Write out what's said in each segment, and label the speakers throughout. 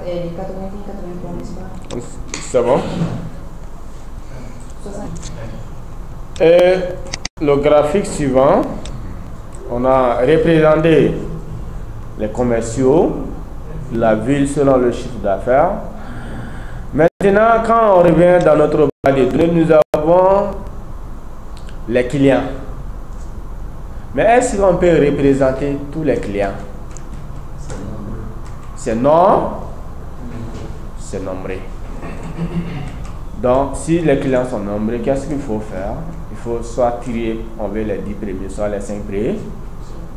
Speaker 1: et 80 n'est-ce pas?
Speaker 2: C'est bon. Et le graphique suivant, on a représenté les commerciaux, la ville selon le chiffre d'affaires. Maintenant, quand on revient dans notre base de données, nous avons les clients. Mais est-ce qu'on peut représenter tous les clients? C'est non, c'est nombré. Donc, si les clients sont nombreux, qu'est-ce qu'il faut faire? Il faut soit tirer, on veut les 10 premiers, soit les 5 premiers,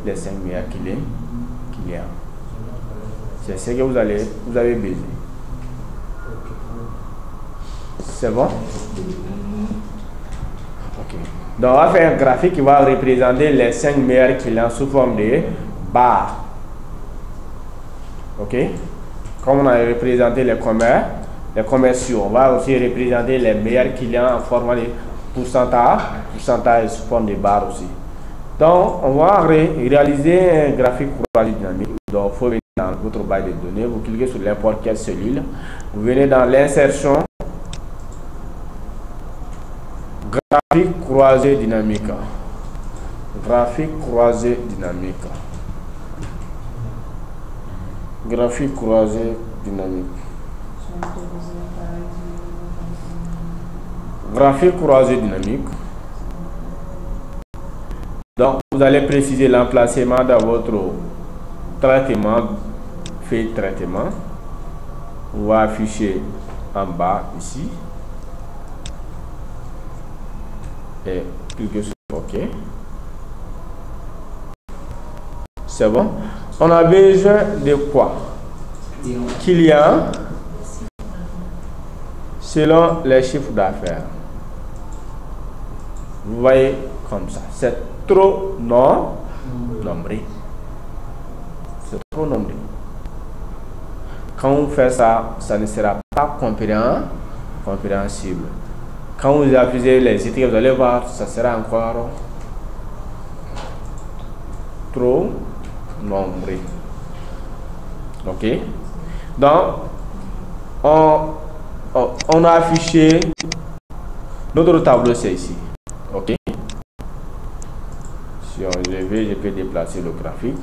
Speaker 2: les 5 meilleurs clients. C'est ce que vous avez besoin. C'est bon? Ok. Donc, on va faire un graphique qui va représenter les 5 meilleurs clients sous forme de barres. Ok? Comme on a représenté les commerciaux, on va aussi représenter les meilleurs clients en format de pourcentage sous forme de barres aussi. Donc, on va réaliser un graphique croisé dynamique. Donc, il faut venir dans votre base de données, vous cliquez sur n'importe quelle cellule, vous venez dans l'insertion, graphique croisé dynamique. Graphique croisé dynamique. Graphique croisé dynamique. Graphique croisé dynamique. Donc, vous allez préciser l'emplacement de votre traitement, fait traitement. On va afficher en bas ici. Et cliquez sur OK. C'est bon. On a besoin de quoi? Clients selon les chiffres d'affaires. Vous voyez comme ça. C'est trop nombreux. C'est trop nombreux. Quand on fait ça, ça ne sera pas compréhensible. Quand vous affichez les étiquettes, vous allez voir, ça sera encore trop nombreux. Ok? Donc, on a affiché notre tableau, c'est ici. Ok? Si je peux déplacer le graphique.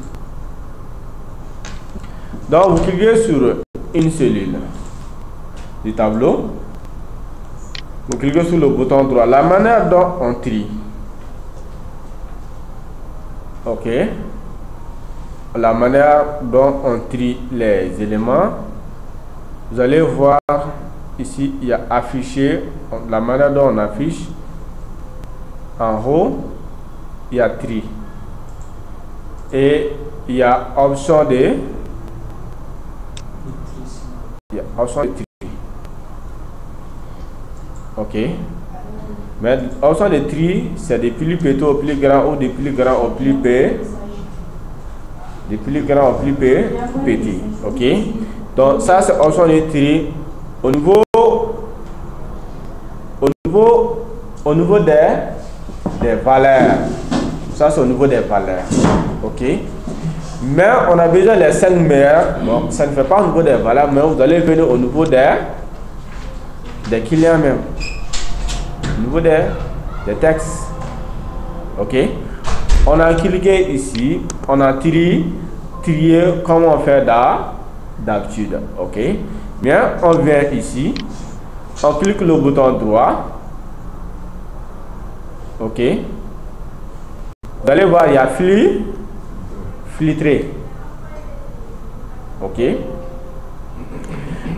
Speaker 2: Donc, vous cliquez sur une cellule du tableau. Vous cliquez sur le bouton droit. La manière dont on trie. Ok. La manière dont on trie les éléments. Vous allez voir ici, il y a affiché. La manière dont on affiche. En haut, il y a tri. Et il y a option de. Il y a option de tri. Ok. Mais option de tri, c'est de plus petit au plus grand ou de plus grand au plus petit. De plus grand au plus petit. Ok. Donc ça c'est option de tri au niveau des valeurs. Ça c'est au niveau des valeurs. Ok. Mais on a besoin des 5 meilleurs. Bon, ça ne fait pas au niveau des valeurs, mais vous allez venir au niveau des clients même. Au niveau des textes. Ok. On a cliqué ici. On a trié comme on fait d'habitude. Ok. Bien, on vient ici. On clique le bouton droit. Ok. Vous allez voir, il y a filtrer. Ok.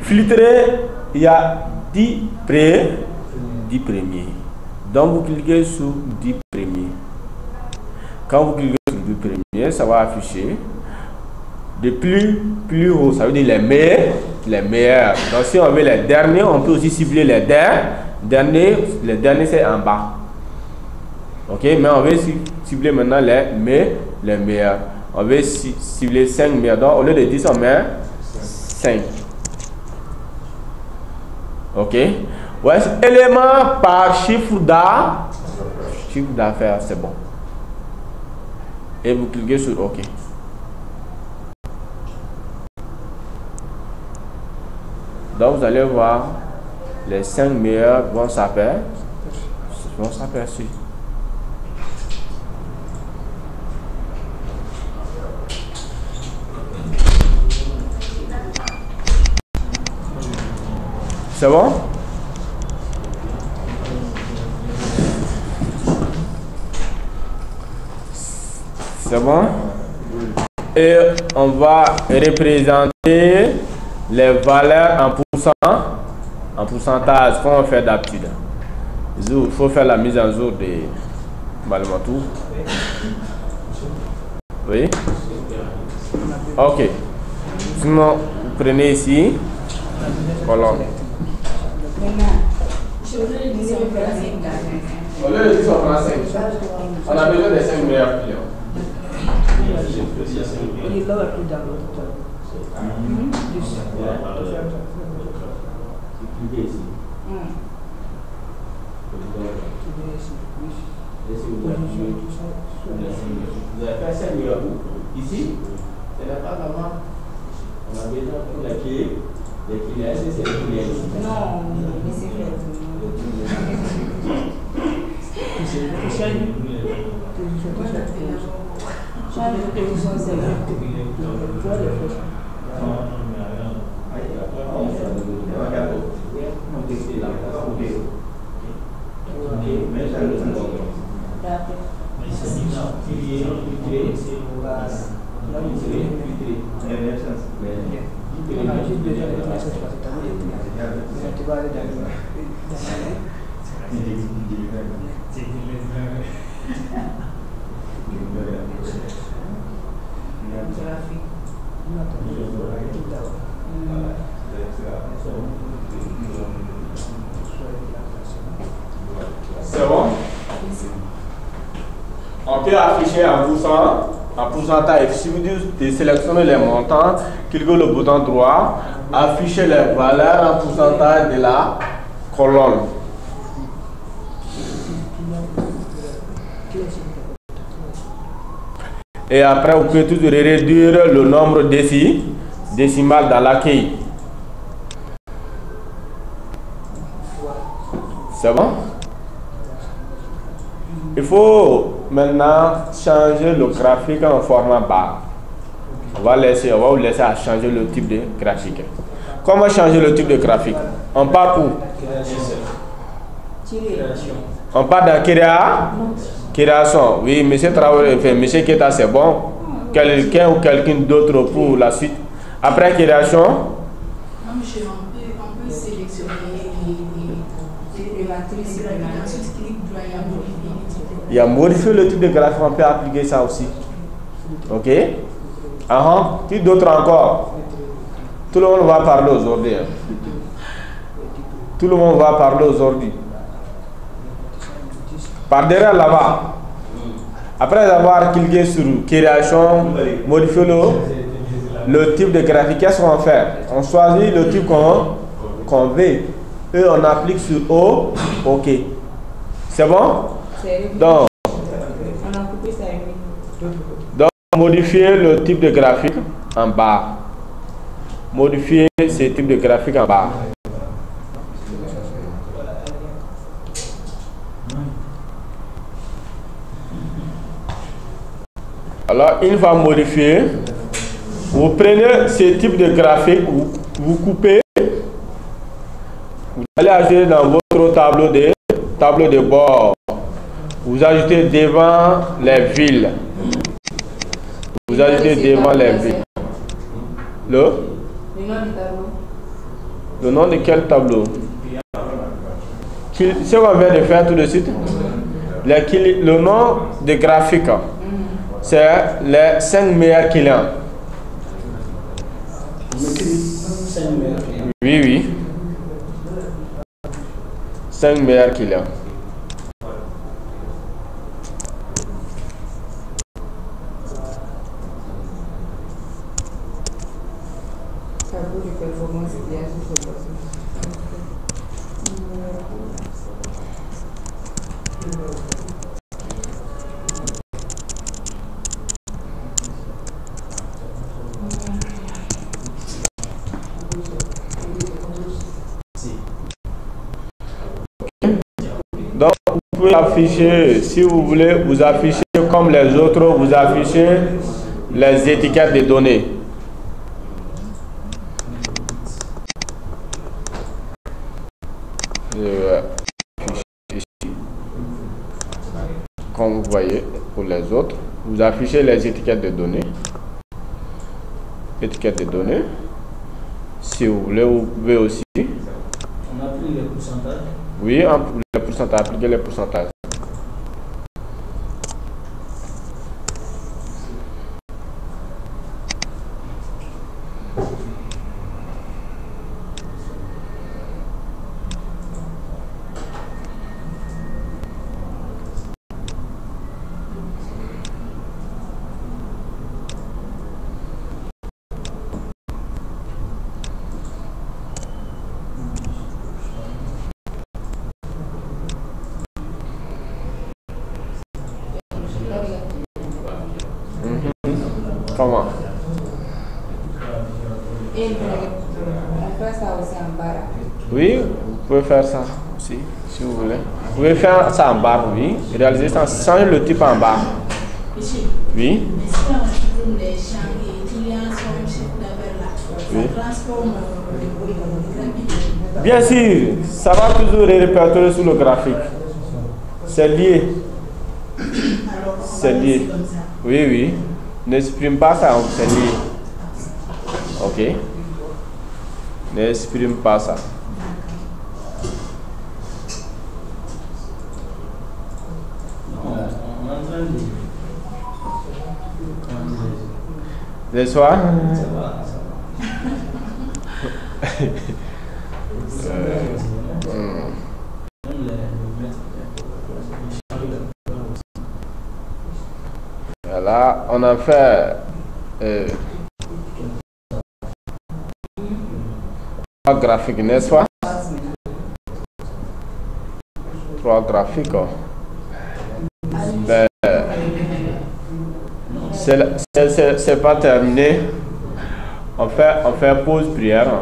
Speaker 2: Filtrer, il y a 10 premiers. Donc vous cliquez sur 10 premiers. Quand vous cliquez sur 10 premiers, ça va afficher de plus haut, ça veut dire les meilleurs. Donc si on veut les derniers, on peut aussi cibler les derniers. Les derniers c'est en bas. Ok, mais on veut cibler maintenant les meilleurs. On veut cibler 5 meilleurs. Donc au lieu de 10, on met 5. Ok. Ouais, élément par chiffre d'affaires, c'est bon. Et vous cliquez sur OK. Donc vous allez voir, les 5 meilleurs vont s'apercevoir. C'est bon? C'est bon? Et on va représenter les valeurs en pourcentage, comme on fait d'habitude. Il faut faire la mise en jour de Balmatou. Oui? Ok. Sinon, vous prenez ici. Colonne. Au lieu de 10, on prend 5. On a besoin des 5 meilleurs clients. Vous avez fait 5 meilleurs ici, ce n'est pas vraiment. On a besoin pour les clés. Les clés, c'est les clés.
Speaker 1: Non, mais c'est fait. Change de position, c'est vrai.
Speaker 2: C'est bon? On peut afficher en pourcentage. Si vous sélectionnez les montants, cliquez le bouton droit, affichez les valeurs en pourcentage de la colonne. Et après, vous pouvez toujours réduire le nombre décimal dans l'accueil. C'est bon? Il faut maintenant changer le graphique en format barre. On va vous laisser à changer le type de graphique. Comment changer le type de graphique? On part où? On part dans création. Oui, monsieur Traoré, monsieur Keta, c'est bon. Quelqu'un ou quelqu'un d'autre pour la suite. Après création.
Speaker 1: Non, monsieur, on peut sélectionner les matrices.
Speaker 2: Il y a modifier le type de graphique, on peut appliquer ça aussi. Ok? Qui d'autre encore? Tout le monde va parler aujourd'hui. Tout le monde va parler aujourd'hui. Par derrière là-bas. Après avoir cliqué sur création, modifier le type de graphique, qu'est-ce qu'on fait? On choisit le type qu'on veut. Et on applique sur O, OK. C'est bon? Donc, modifier le type de graphique en bas. Modifier ce type de graphique en bas. Alors, une fois modifié, vous prenez ce type de graphique, vous coupez, vous allez ajouter dans votre tableau de bord. Vous ajoutez devant les villes. Vous ajoutez devant les villes. Le nom du tableau. Le nom de quel tableau? Ce qu'on vient de faire tout de suite. Le nom de graphique, c'est les 5 meilleurs clients. Oui, oui. 5 meilleurs clients.
Speaker 1: Tableau de performance idéale.
Speaker 2: pouvez afficher, si vous voulez, vous affichez comme les autres, vous affichez les étiquettes de données. Comme vous voyez pour les autres, vous affichez les étiquettes de données. Étiquettes de données. Si vous voulez, vous pouvez aussi.
Speaker 3: On applique les pourcentages.
Speaker 2: Oui, les pourcentages, appliquer les pourcentages. Comment?
Speaker 1: Et on fait ça aussi en barre.
Speaker 2: Oui, vous pouvez faire ça aussi, si vous voulez. Vous pouvez faire ça en barre, oui. Réaliser ça, changer le type en barre. Oui. Oui. Bien sûr, ça va toujours répertorier sur le graphique. C'est lié. C'est lié. Oui, oui. N'exprime pas ça, c'est lié. Ok. N'exprime pas ça. Le soir? Voilà, on a fait 3 graphiques, n'est-ce pas? 3 graphiques. Ben, c'est pas terminé. On fait pause prière.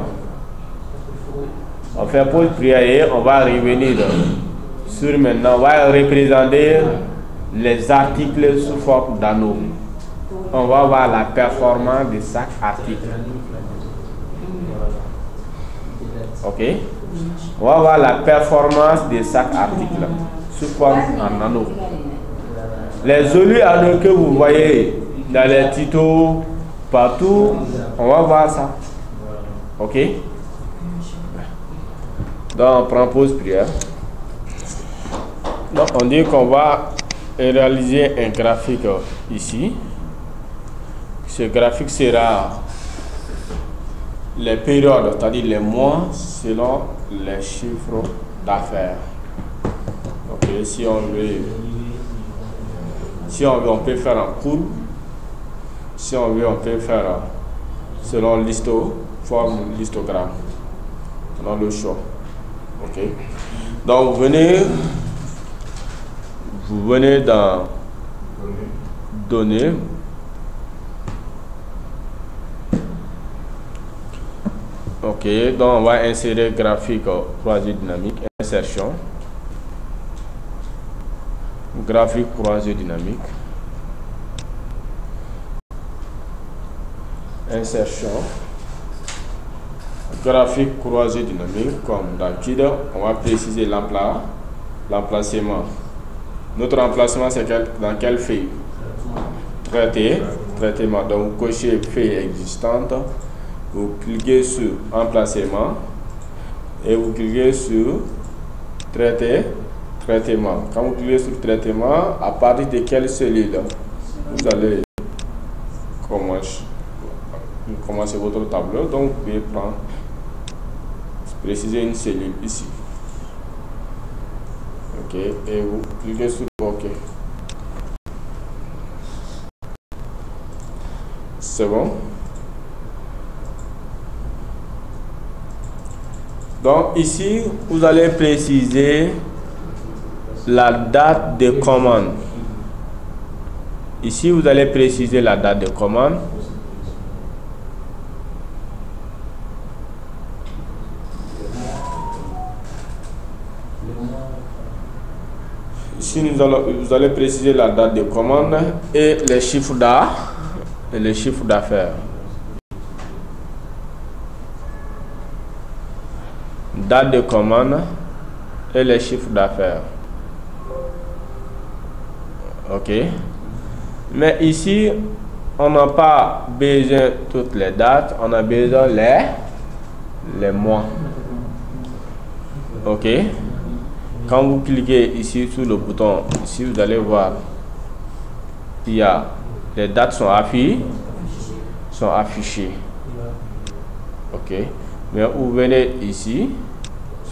Speaker 2: On fait pause prière et on va revenir sur maintenant. On va représenter les articles sous forme d'anneaux. On va voir la performance de chaque article. Ok? On va voir la performance de chaque article sous forme en anneaux. Les jolis anneaux que vous voyez dans les tutos, partout, on va voir ça. Ok? Donc on prend pause prière. Donc on dit qu'on va réaliser un graphique ici. Ce graphique sera les périodes, c'est-à-dire les mois selon les chiffres d'affaires. Ok, si on veut, on peut faire en courbe. Si on veut, on peut faire selon forme l'histogramme. Dans le choix. Ok. Donc vous venez dans données. Ok, donc on va insérer graphique croisé dynamique, insertion. Graphique croisé dynamique. Insertion. Graphique croisé dynamique, comme d'habitude, on va préciser l'emplacement. Notre emplacement, c'est dans quelle feuille? Traitement. Donc, vous cochez feuille existante, vous cliquez sur emplacement et vous cliquez sur traitement. Quand vous cliquez sur traitement, à partir de quelle cellule vous allez commencer votre tableau. Donc, vous pouvez préciser une cellule ici. Ok, et vous cliquez sur OK. C'est bon. Donc ici, vous allez préciser la date de commande. Ici, vous allez préciser la date de commande. Ici, vous allez préciser la date de commande et les chiffres d'affaires. Date de commande et les chiffres d'affaires. Ok. Mais ici, on n'a pas besoin de toutes les dates, on a besoin les mois. Ok. Quand vous cliquez ici sur le bouton, ici vous allez voir, il y a les dates sont affichées. Ok. Mais vous venez ici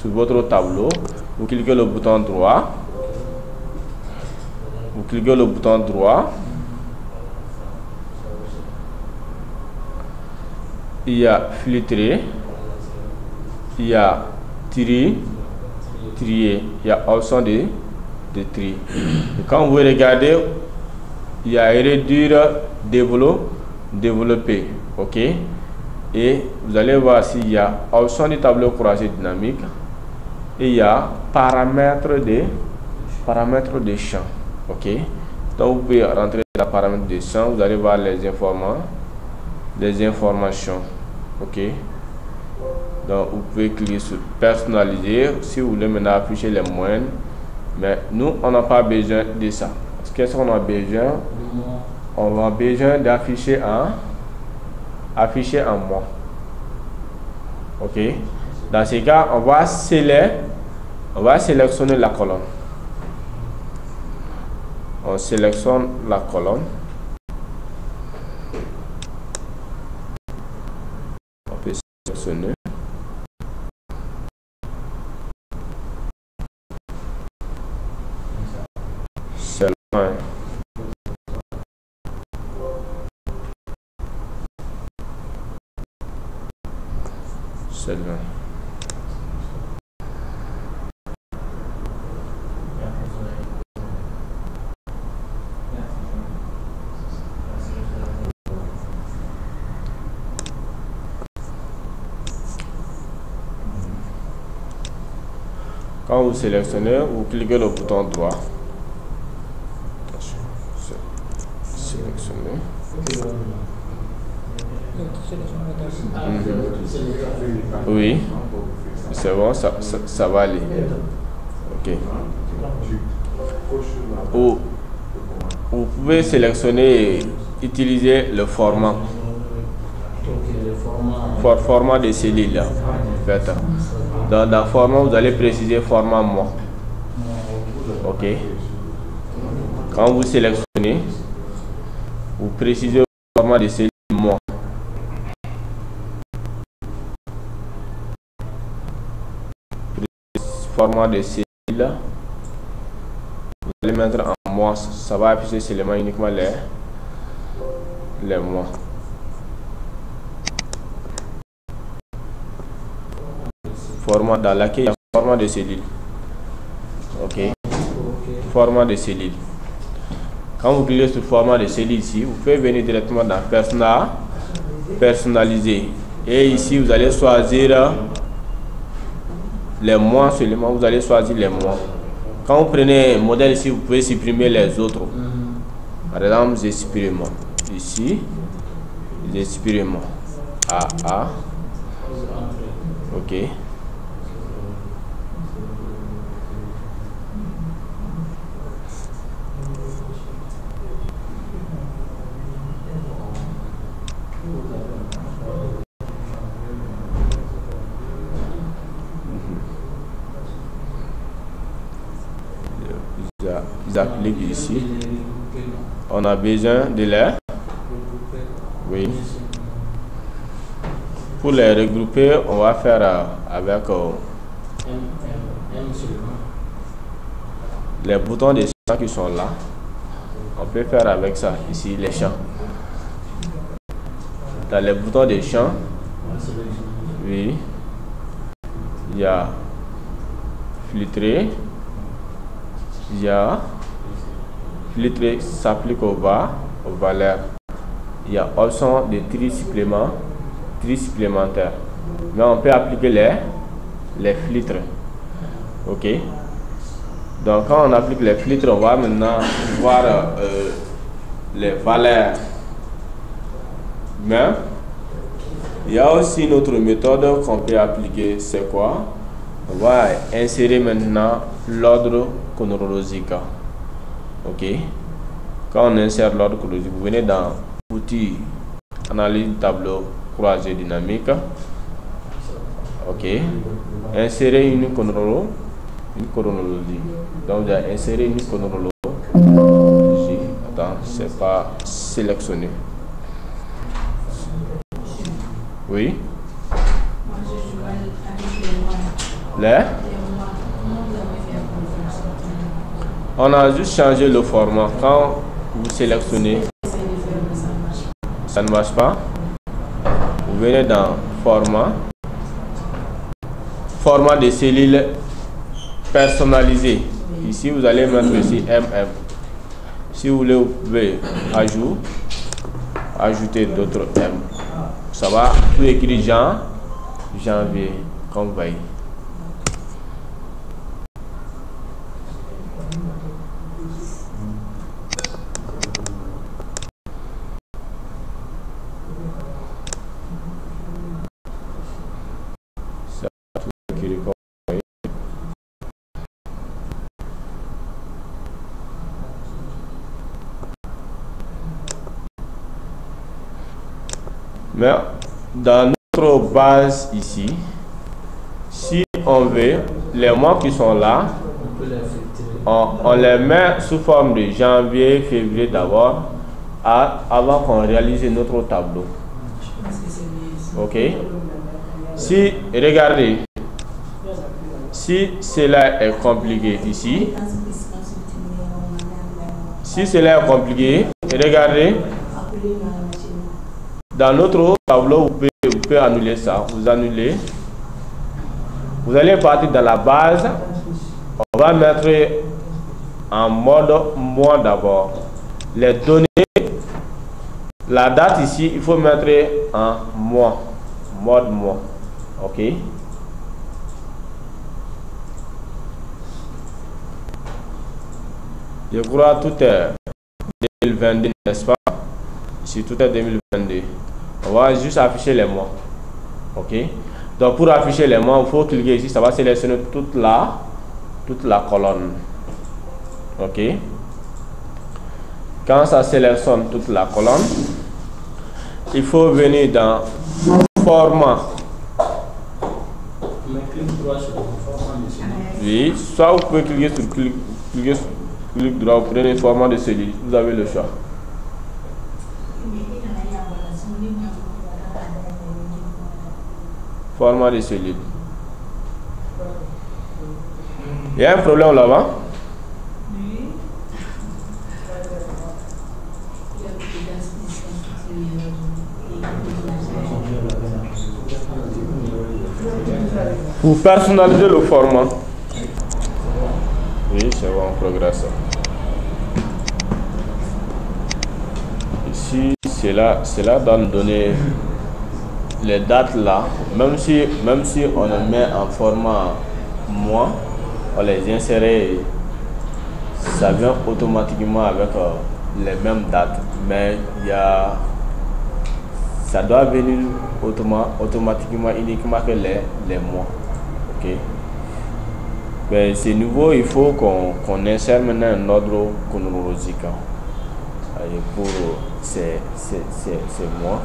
Speaker 2: sur votre tableau, vous cliquez le bouton droit. Vous cliquez le bouton droit. Il y a filtrer, il y a trier, il y a option de tri. Et quand vous regardez, il y a réduire, développer, ok. Et vous allez voir s'il y a option du tableau croisé dynamique et il y a paramètres de champ, ok. Donc vous pouvez rentrer dans les paramètres de champ, vous allez voir les informations, ok. Donc vous pouvez cliquer sur personnaliser si vous voulez maintenant afficher les moyennes, mais nous on n'a pas besoin de ça. Qu'est-ce qu'on a besoin? On a besoin d'afficher en mois, ok. Dans ce cas, on va sélectionner la colonne. On sélectionne la colonne. On peut sélectionner. Seulement. Quand vous sélectionnez, vous cliquez le bouton droit. Sélectionner. Oui, c'est bon, ça va aller. Ok. Vous pouvez sélectionner et utiliser le format. Format de cellules là. En fait. Dans le format, vous allez préciser format mois. Ok. Quand vous sélectionnez, vous précisez le format de cellules mois. Format de cellules, vous allez mettre en mois. Ça va afficher seulement uniquement les mois. Format dans laquelle il y a format de cellules. Ok. Format de cellules. Quand vous cliquez sur format de cellules ici, vous pouvez venir directement dans personnaliser. Et ici, vous allez choisir les mois seulement. Vous allez choisir les mois. Quand vous prenez un modèle ici, vous pouvez supprimer les autres. Par exemple, j'exprime ici. J'exprime AA. Ok. J'applique ici. On a besoin de les. Oui. Pour les regrouper, on va faire avec les boutons des champs qui sont là. On peut faire avec ça ici les champs. Dans les boutons des champs, oui, il y a filtrer. Il y a filtrer s'applique aux valeurs. Il y a option de tri supplémentaire. Mais on peut appliquer les filtres. Ok. Donc quand on applique les filtres, on va maintenant voir les valeurs. Mais il y a aussi une autre méthode qu'on peut appliquer, c'est quoi? On va insérer maintenant l'ordre chronologique. Ok. Quand on insère l'ordre chronologique, vous venez dans outils analyse tableau croisé dynamique. Ok. Insérer une chronologie. Donc vous allez insérer une chronologie. Attends, c'est pas sélectionné. Oui. Là, on a juste changé le format. Quand vous sélectionnez, ça ne marche pas. Vous venez dans format, format de cellules personnalisé. Ici, vous allez mettre ici MM. Si vous voulez, vous pouvez ajouter d'autres M. Ça va tout écrit janvier, comme vous voyez. Ça va tout écrit comme vous voyez. Mais dans notre base ici, si on veut, les mois qui sont là, on les met sous forme de janvier, février d'abord, avant qu'on réalise notre tableau. Ok? Si, regardez, si cela est compliqué ici, si cela est compliqué, regardez, dans notre tableau, vous pouvez annuler ça. Vous annulez. Vous allez partir dans la base. On va mettre en mode mois d'abord. Les données, la date ici, il faut mettre en mois. Mode mois. Ok. Je crois que tout est 2022, n'est-ce pas? Si tout est 2022. On va juste afficher les mois. Ok. Donc pour afficher les mois, il faut cliquer ici. Ça va sélectionner toute la colonne. Ok. Quand ça sélectionne toute la colonne, il faut venir dans format. Oui. Soit vous pouvez cliquer sur clic droit, vous prenez format de cellule. Vous avez le choix. Format de cellule. Il y a un problème là-bas? Pour personnaliser le format. Oui, c'est bon, on progresse. Ici, cela doit nous donner les dates là, même si on les met en format mois, on les insère, ça vient automatiquement avec les mêmes dates, mais ça doit venir automatiquement uniquement que les mois. Ok. Mais c'est nouveau, il faut qu'on insère maintenant un ordre chronologique pour ces mois.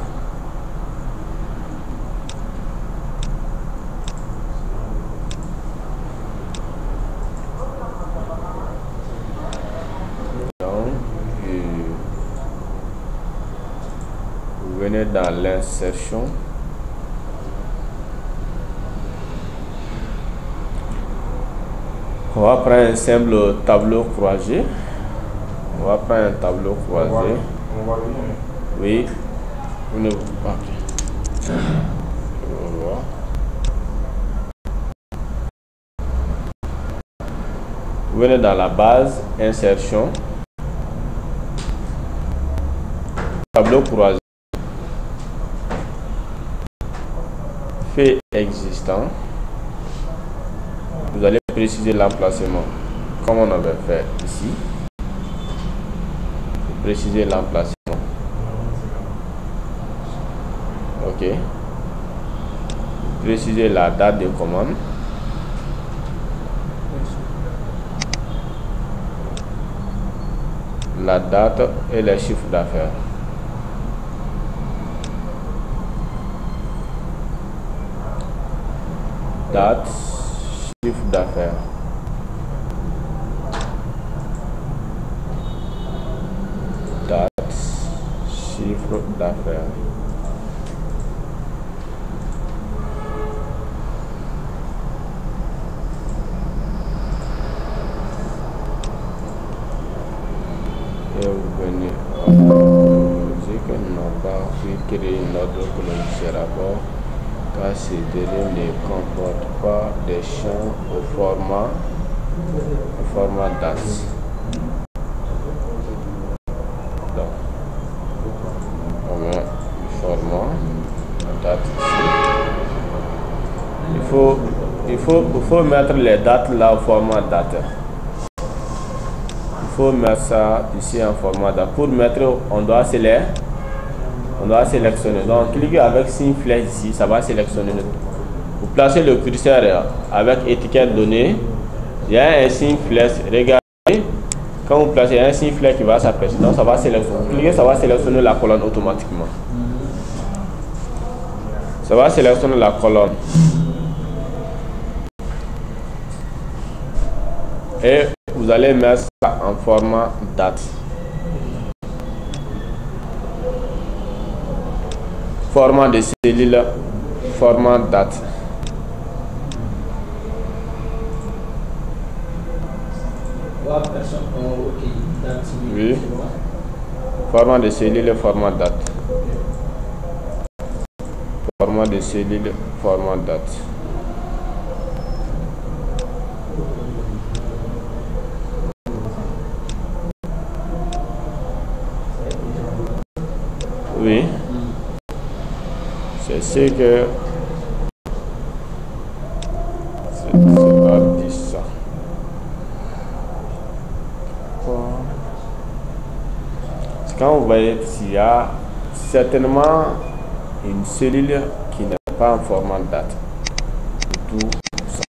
Speaker 2: Vous venez dans l'insertion. On va prendre un simple tableau croisé. On va prendre un tableau croisé. Oui. Vous venez dans la base, insertion, tableau croisé, fait existant. Vous allez préciser l'emplacement. comme on avait fait ici. Préciser l'emplacement. Ok. Préciser la date de commande. La date et les chiffres d'affaires. Date, chiffre d'affaires. Date, chiffre d'affaires. Et vous venez dire que nous n'avons pas pu créer une autre logiciel rapport car ces délais ne comportent pas des champs au format date. Donc, on met le format date ici. Il faut mettre les dates là au format date. Il faut mettre ça ici en format date. Pour mettre, on doit sélectionner. Donc, cliquez avec signe flèche ici, ça va sélectionner. Vous placez le curseur avec étiquette donnée. Il y a un signe flèche. Regardez, quand vous placez un signe flèche qui va s'afficher, donc ça va sélectionner. Vous cliquez, ça va sélectionner la colonne automatiquement. Ça va sélectionner la colonne. Et vous allez mettre ça en format date. Format de cellule, format date. Oui. Format de cellule, format date. Format de cellule, format date. Oui. C'est ce que c'est pas dit ça. Quand vous voyez s'il y a certainement une cellule qui n'est pas en format date. Tout ça.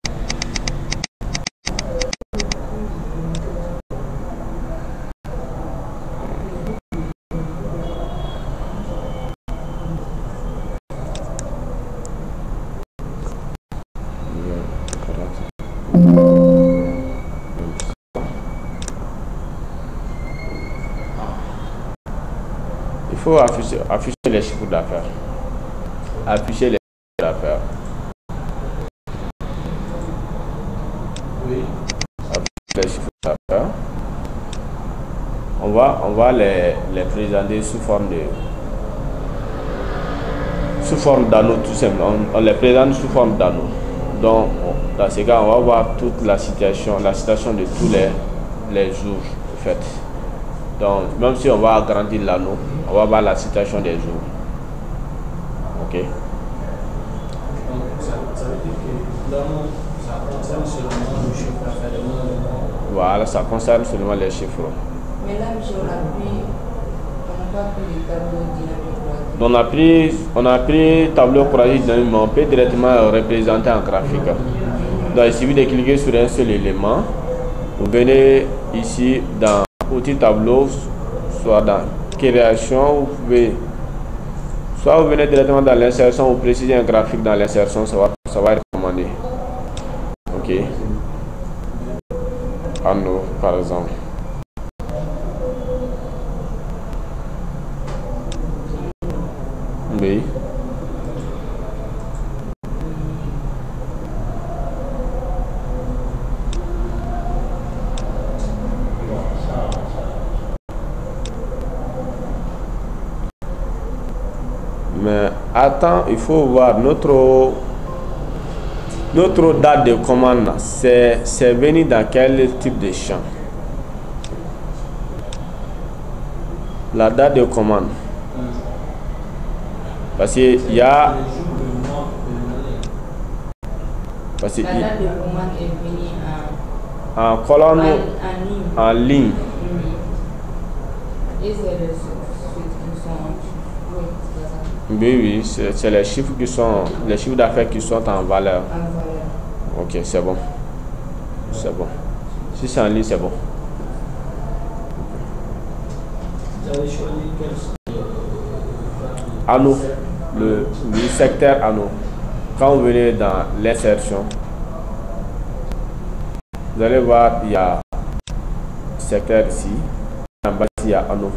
Speaker 2: Il faut afficher les chiffres d'affaires. Afficher les chiffres d'affaires. Oui. Afficher les chiffres d'affaires. On va les présenter sous forme d'anneau tout simplement. On les présente sous forme d'anneau. Donc dans ce cas, on va voir toute la situation de tous les jours en fait. Donc, même si on va agrandir l'anneau, on va voir la situation des jours. Ok.
Speaker 3: Donc, ça veut dire que l'anneau, ça concerne seulement le chiffre d'affaires.
Speaker 2: Voilà, ça concerne seulement les chiffres.
Speaker 1: Mais là, monsieur, on n'a pas pris le tableau dynamique.
Speaker 2: On a pris tableau croisé dynamique, mais on peut directement représenter en graphique. Donc, il suffit de cliquer sur un seul élément. Vous venez ici dans outil tableau, soit dans création, vous pouvez soit vous venez directement dans l'insertion, vous précisez un graphique dans l'insertion, ça va être recommandé. Ok. Anneau par exemple. Oui. Mais attends, il faut voir notre date de commande. C'est venu dans quel type de champ? La date de commande. Parce qu'il y a...
Speaker 1: La date de commande est venue
Speaker 2: En colonne en ligne.
Speaker 1: Et c'est les chiffres qui sont... Oui, c'est ça.
Speaker 2: Oui, c'est les chiffres qui sont... Les chiffres d'affaires qui sont en valeur.
Speaker 1: En valeur.
Speaker 2: Ok, c'est bon. C'est bon. Si c'est en ligne, c'est bon.
Speaker 3: Vous avez choisi quel
Speaker 2: Anneau. Le secteur anneau. Quand vous venez dans l'insertion, vous allez voir, il y a secteur ici. En bas, il y a anneau.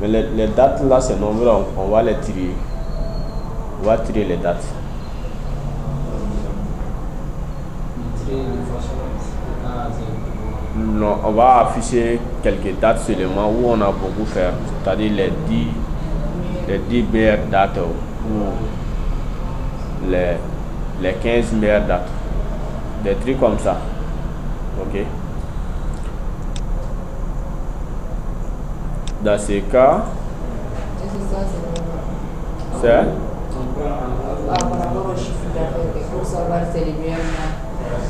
Speaker 2: Mais les dates là, c'est nombreux, on va les tirer. On va tirer les dates. Non, on va afficher quelques dates seulement où on a beaucoup fait. C'est-à-dire les 10 meilleures dates ou les 15 meilleures dates. Des trucs comme ça. Ok. Dans ces cas, c'est
Speaker 1: par rapport au chiffre d'affaires, il faut savoir c'est les meilleurs mois.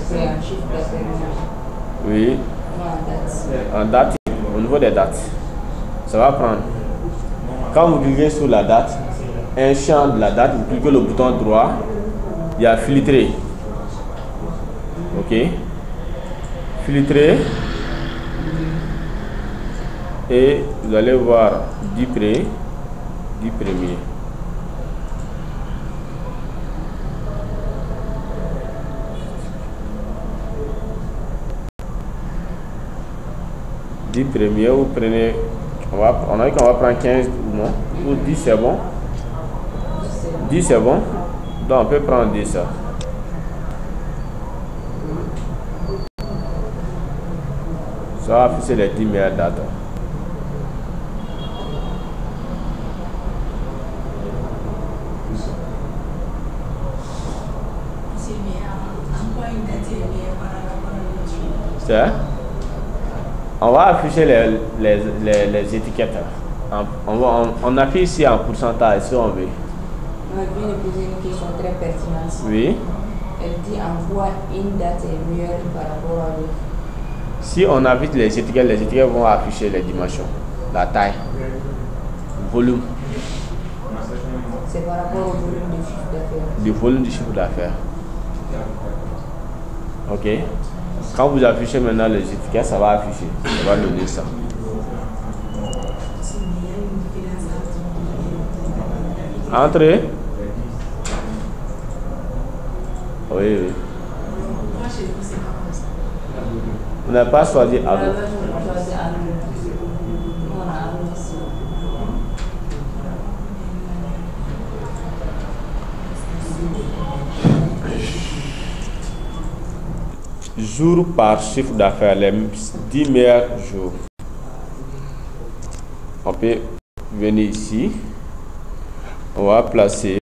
Speaker 1: C'est un chiffre d'affaires.
Speaker 2: oui, en date, au niveau des dates, ça va prendre. Quand vous cliquez sur la date, un champ de la date, vous cliquez le bouton droit, il y a filtrer. Ok, filtrer. Et vous allez voir 10 premiers. 10 premiers, vous prenez, on a dit qu'on va prendre 15 ou non, ou 10 c'est bon. 10 c'est bon, donc on peut prendre 10 ça. Ça va afficher les 10 meilleures dates. On va afficher les étiquettes. On affiche ici en pourcentage si on veut.
Speaker 1: On vient de poser une question très pertinente.
Speaker 2: Oui.
Speaker 1: Elle dit en quoi une date est meilleure par rapport à l'autre.
Speaker 2: Si on affiche les étiquettes vont afficher les dimensions, la taille, le volume.
Speaker 1: C'est par rapport au volume du chiffre d'affaires.
Speaker 2: Le volume du chiffre d'affaires. Ok. Quand vous affichez maintenant les étiquettes, ça va afficher. Ça va donner ça. Entrez. Oui, oui. On n'a pas choisi anneau. Jour par chiffre d'affaires, les 10 meilleurs jours. On peut venir ici. On va placer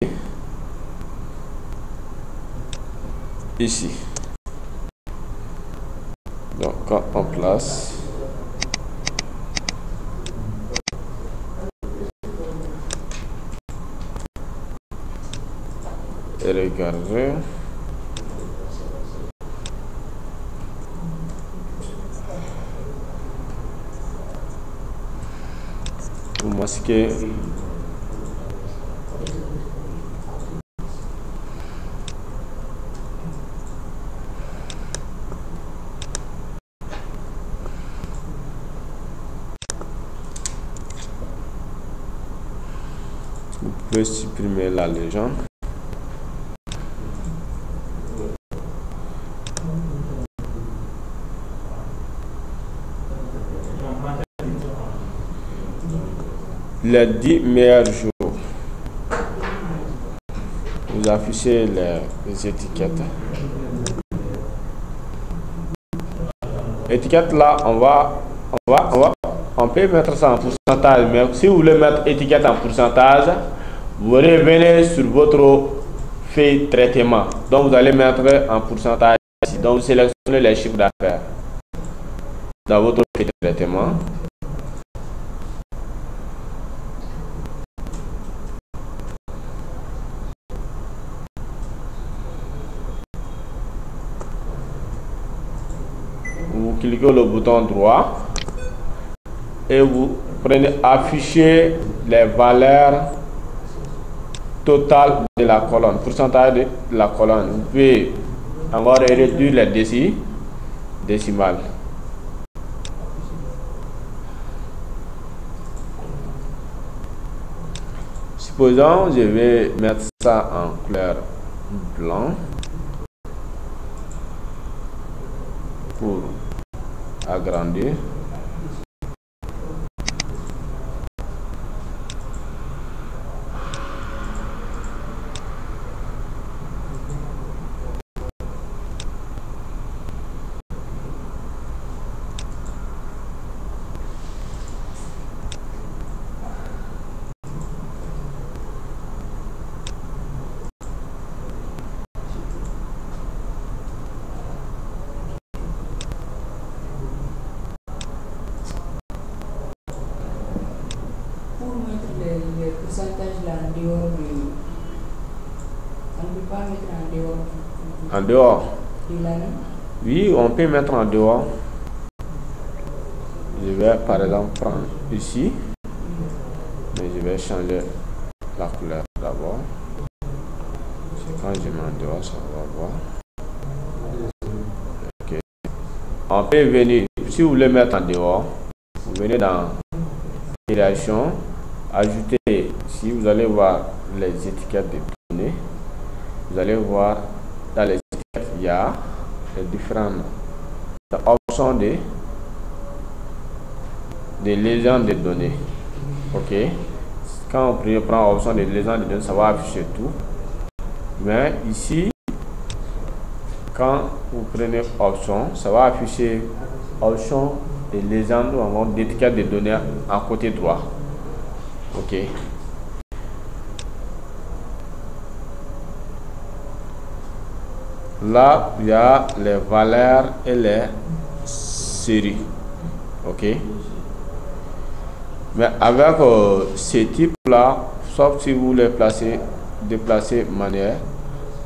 Speaker 2: ici. Donc quand on place, et regardez. Pour masquer. Vous pouvez supprimer la légende. Les 10 meilleurs jours. Vous affichez les étiquettes. Étiquette là, on va on peut mettre ça en pourcentage, mais si vous voulez mettre étiquette en pourcentage, vous revenez sur votre feuille de traitement. Donc vous allez mettre en pourcentage ici. Donc vous sélectionnez les chiffres d'affaires dans votre feuille de traitement. Vous cliquez sur le bouton droit et vous prenez afficher les valeurs totales de la colonne, pourcentage de la colonne. Vous pouvez encore réduire les décimales. Supposons je vais mettre ça en couleur blanc pour agrandir.
Speaker 1: Le pourcentage là en dehors du... On ne peut pas mettre en dehors.
Speaker 2: En dehors?
Speaker 1: De l'année?
Speaker 2: Oui, on peut mettre en dehors. Je vais par exemple prendre ici, mais je vais changer la couleur d'abord. Quand je mets en dehors, ça va voir. Ok. On peut venir, si vous voulez mettre en dehors, vous venez dans création, ajouter, si vous allez voir les étiquettes de données, vous allez voir dans les étiquettes, il y a les différentes options de légendes de données. Ok, quand on prend option de légendes de données, ça va afficher tout. Mais ici, quand vous prenez option, ça va afficher option de légendes ou d'étiquettes de données à côté droit. Ok. Là, il y a les valeurs et les séries. Ok. Mais avec ce type là, sauf si vous les déplacer manuel,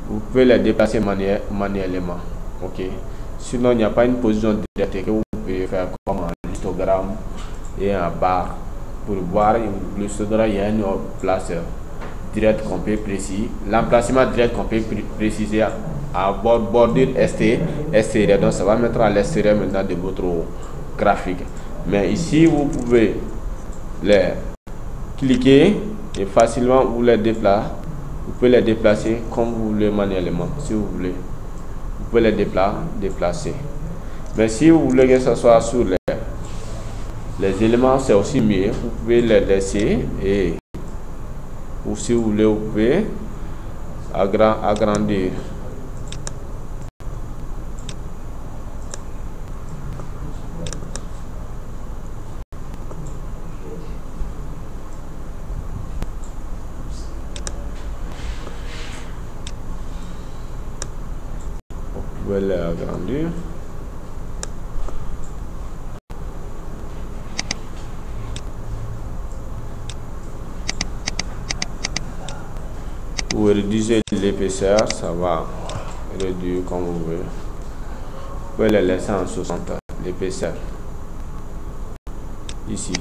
Speaker 2: vous pouvez les déplacer manuellement. Ok. Sinon, il n'y a pas une position directe que vous pouvez faire comme un histogramme et un barre. Pour voir l'histogramme, il y a une place directe qu'on peut préciser. L'emplacement direct qu'on peut préciser à bordure extérieure. Donc ça va mettre à l'extérieur maintenant de votre graphique. Mais ici, vous pouvez les cliquer et facilement vous les déplacer. Vous pouvez les déplacer comme vous voulez manuellement, si vous voulez. Vous pouvez les déplacer. Mais si vous voulez que ce soit sur les éléments, c'est aussi mieux. Vous pouvez les laisser et ou si vous voulez, vous pouvez agrandir. Vous pouvez les agrandir. Vous réduisez l'épaisseur, ça va réduire comme vous voulez. Vous pouvez les laisser en 60 l'épaisseur. Ici.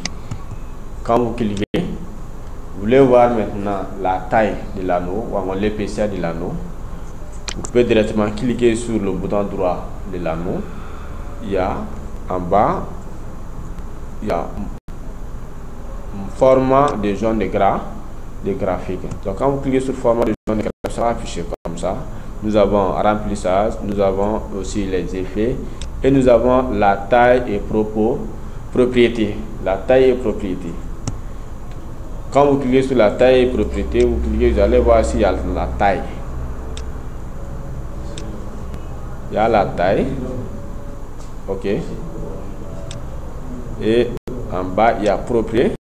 Speaker 2: Quand vous cliquez, vous voulez voir maintenant la taille de l'anneau ou l'épaisseur de l'anneau. Vous pouvez directement cliquer sur le bouton droit de l'anneau. Il y a en bas, il y a un format de jaune de gras. De graphique. Donc quand vous cliquez sur format de jaune de graphique, ça va afficher comme ça. Nous avons remplissage, nous avons aussi les effets et nous avons la taille et propriété. La taille et propriété. Quand vous cliquez sur la taille et propriété, vous allez voir s'il y a la taille. Il y a la taille. Ok. Et En bas, il y a propriété.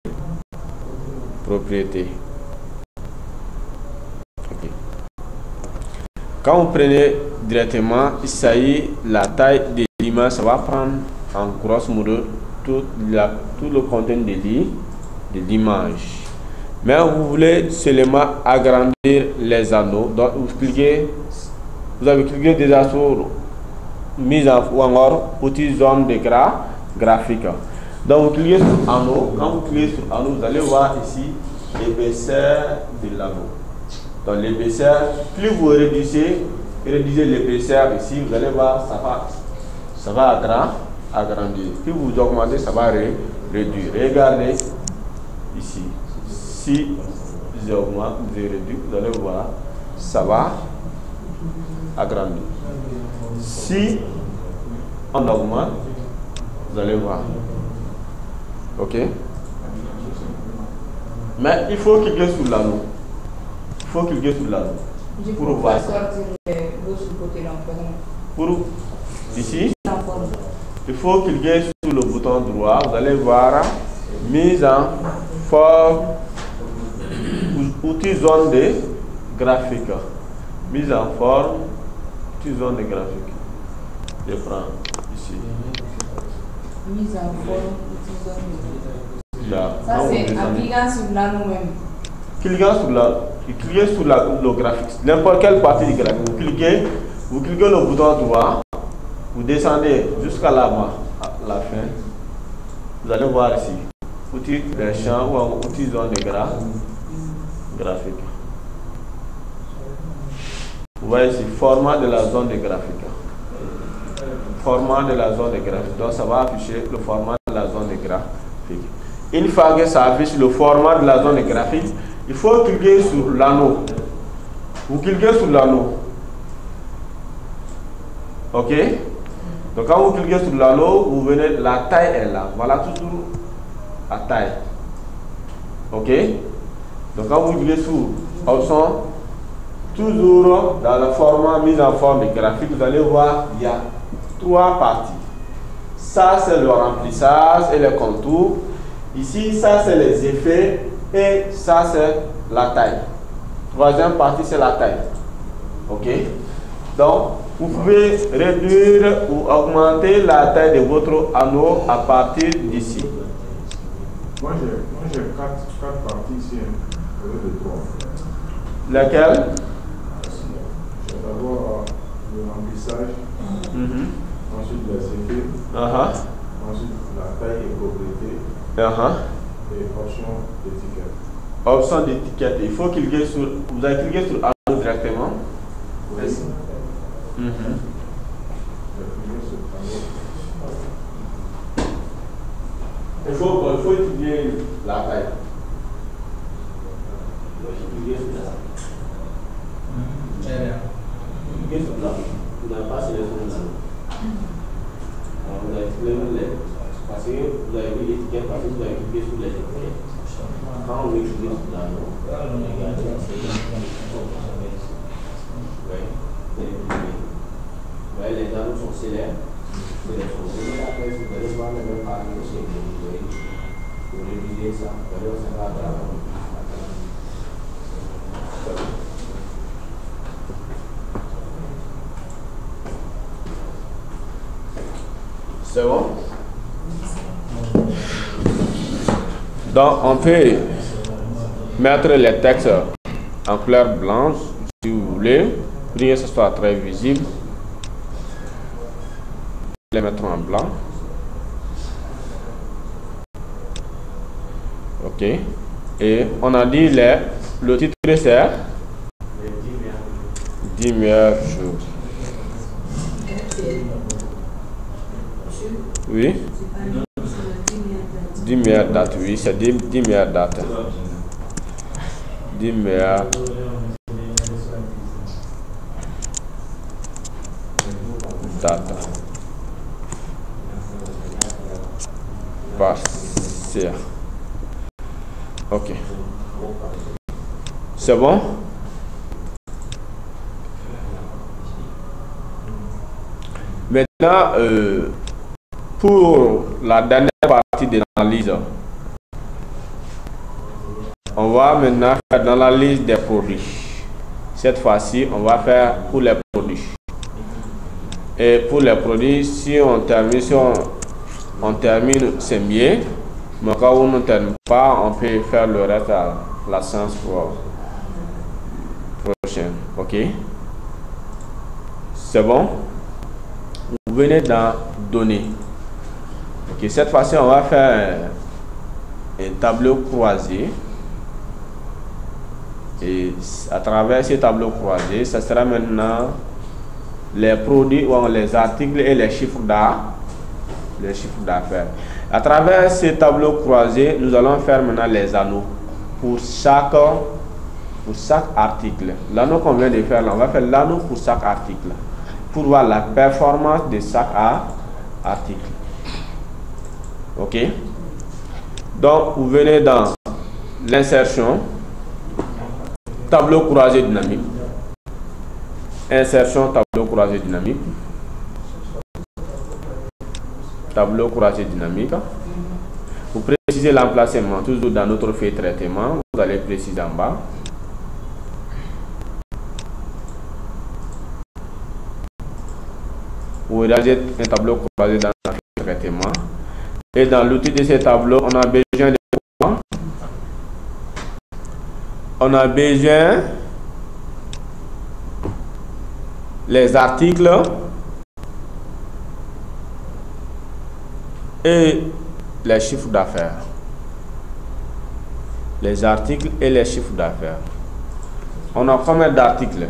Speaker 2: Okay. Quand vous prenez directement, il s'agit la taille de l'image, ça va prendre en grosso modo tout le contenu de l'image. Mais vous voulez seulement agrandir les anneaux. Donc vous avez cliqué déjà sur mise en ou encore petite zone de graphique. Donc vous cliquez sur anneau. Quand vous cliquez sur anneau, vous allez voir ici l'épaisseur de l'anneau. Donc l'épaisseur, plus vous réduisez l'épaisseur ici, vous allez voir ça va agrandir. Plus vous augmentez, ça va réduire. Regardez ici. Si j'augmente, je réduis, vous allez voir, ça va agrandir. Si on augmente, vous allez voir. Ok? Mais il faut cliquer sur l'anneau. Pour voir ça. Pour ici, il faut cliquer sur le bouton droit. Vous allez voir mise en forme, outil zone de graphique. Mise en forme, outil zone de graphique. Je prends ici.
Speaker 1: Mise en forme, outil zone de graphique.
Speaker 2: Là.
Speaker 1: Ça c'est en cliquant sur l'anneau même.
Speaker 2: Cliquez sur le graphique, n'importe quelle partie du graphique. Vous cliquez le bouton droit, vous descendez jusqu'à la fin. Vous allez voir ici, outil des champs ou outil zone de graphique. Vous voyez ici, format de la zone de graphique. Format de la zone de graphique. Donc ça va afficher le format de la zone de graphique. Une fois que ça affiche le format de la zone de graphique, il faut cliquer sur l'anneau. Vous cliquez sur l'anneau. Ok? Donc quand vous cliquez sur l'anneau, vous venez, la taille est là. Voilà toujours la taille. Ok? Donc quand vous cliquez sur option, toujours dans le format mise en forme de graphique, vous allez voir, il y a 3 parties. Ça c'est le remplissage et le contour. Ici, ça c'est les effets. Et ça c'est la taille. Troisième partie c'est la taille. Ok? Donc vous pouvez réduire ou augmenter la taille de votre anneau à partir d'ici.
Speaker 4: Moi j'ai 4 parties ici, au lieu de 3.
Speaker 2: Lesquelles?
Speaker 4: J'ai d'abord le remplissage, ensuite les effets, ensuite la taille et propriété. Et option d'étiquette.
Speaker 2: Option d'étiquette. Il faut cliquer sur. Vous allez cliquer sur anneau directement.
Speaker 4: Oui.
Speaker 2: Il faut étudier la taille. Cliquez sur ça. Cliquez sur là. Vous n'avez pas sélectionné l'anneau. Vous avez sélectionné parce que vous avez mis l'étiquette, parce que vous avez cliqué sur l'étiquette. Quand on veut cliquer sur l'anneau, regardez, les anneaux sont célèbres. Après, vous allez voir le même paramètre chez vous. Pour réviser ça, vous allez observer la c'est bon? Donc on peut mettre les textes en couleur blanche si vous voulez, pour que ce soit très visible. Les mettre en blanc. Ok. Et on a dit le titre c'est 10 meilleurs jours. Oui. 10 meilleures dates, oui, c'est 10 meilleures dates. 10 meilleures dates. Passées. Ok. C'est bon? Maintenant, pour la dernière partie de l'analyse. On va maintenant faire l'analyse des produits. Cette fois-ci, on va faire pour les produits. Et pour les produits, si on termine, c'est mieux. Mais quand on ne termine pas, on peut faire le reste à la séance prochaine. Ok? C'est bon? Vous venez dans données. Ok, cette fois-ci, on va faire un tableau croisé. Et à travers ce tableau croisé, ça sera maintenant les produits ou les articles et les chiffres d'affaires. À travers ce tableau croisé, nous allons faire maintenant les anneaux pour chaque article. L'anneau qu'on vient de faire là, on va faire l'anneau pour chaque article pour voir la performance de chaque article. Ok? Donc, vous venez dans l'insertion, tableau croisé dynamique. Insertion, tableau croisé dynamique. Tableau croisé dynamique. Vous précisez l'emplacement, toujours dans notre feuille de traitement. Vous allez préciser en bas. Vous réalisez un tableau croisé dans la feuille de traitement. Et dans l'outil de ce tableau, on a besoin de quoi? On a besoin les articles et les chiffres d'affaires. Les articles et les chiffres d'affaires. On a combien d'articles?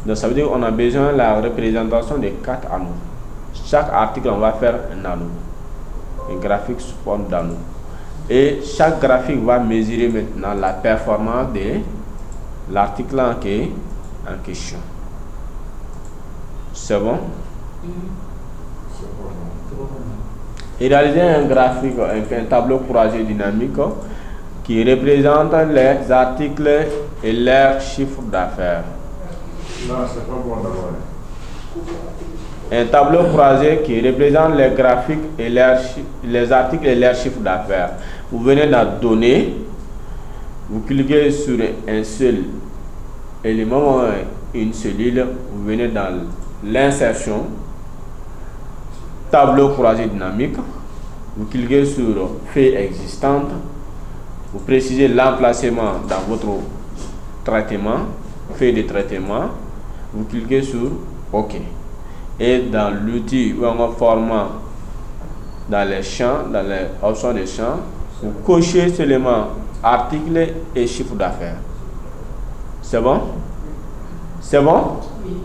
Speaker 2: Donc ça veut dire qu'on a besoin de la représentation de 4 anneaux. Chaque article, on va faire un anneau. Un graphique sous forme d'anneau. Et chaque graphique va mesurer maintenant la performance de l'article en question. C'est bon? Et réaliser un graphique, un tableau croisé dynamique qui représente les articles et leurs chiffres d'affaires.
Speaker 4: Non, c'est pas bon d'abord.
Speaker 2: Un tableau croisé qui représente les graphiques et les articles et leurs chiffres d'affaires. Vous venez dans données, vous cliquez sur un seul élément, une cellule, vous venez dans l'insertion, tableau croisé dynamique, vous cliquez sur feuille existante, vous précisez l'emplacement dans votre traitement, feuille de traitement, vous cliquez sur OK. Et dans l'outil ou en format dans les champs, dans les options des champs, vous cochez seulement articles et chiffre d'affaires. C'est bon? C'est bon?
Speaker 1: Oui.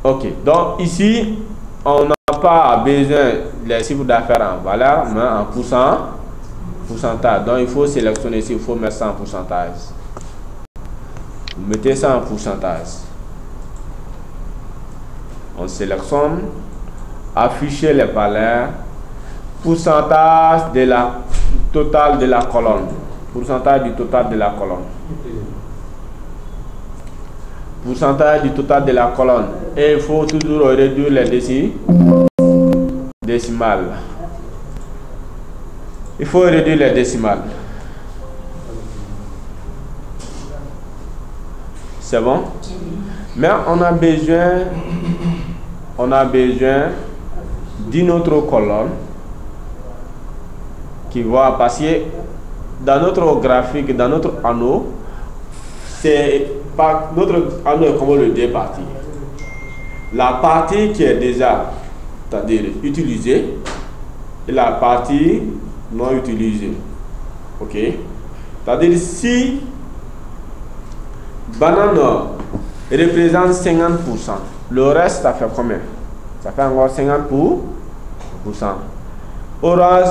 Speaker 2: Ok. Donc ici, on n'a pas besoin des chiffres d'affaires en valeur, mais en pourcentage. Donc il faut sélectionner ici, il faut mettre ça en pourcentage. Vous mettez ça en pourcentage. On sélectionne, afficher les valeurs, pourcentage de la totale de la colonne, pourcentage du total de la colonne, pourcentage du total de la colonne. Et il faut toujours réduire les décimales. Il faut réduire les décimales. C'est bon? Mais on a besoin d'une autre colonne qui va passer dans notre graphique, dans notre anneau. C'est pas notre anneau est comme le deux parties. La partie qui est déjà, c'est-à-dire utilisée, et la partie non utilisée. Ok? C'est-à-dire si banane représente 50%, le reste ça fait combien? Ça fait encore 50%. Orange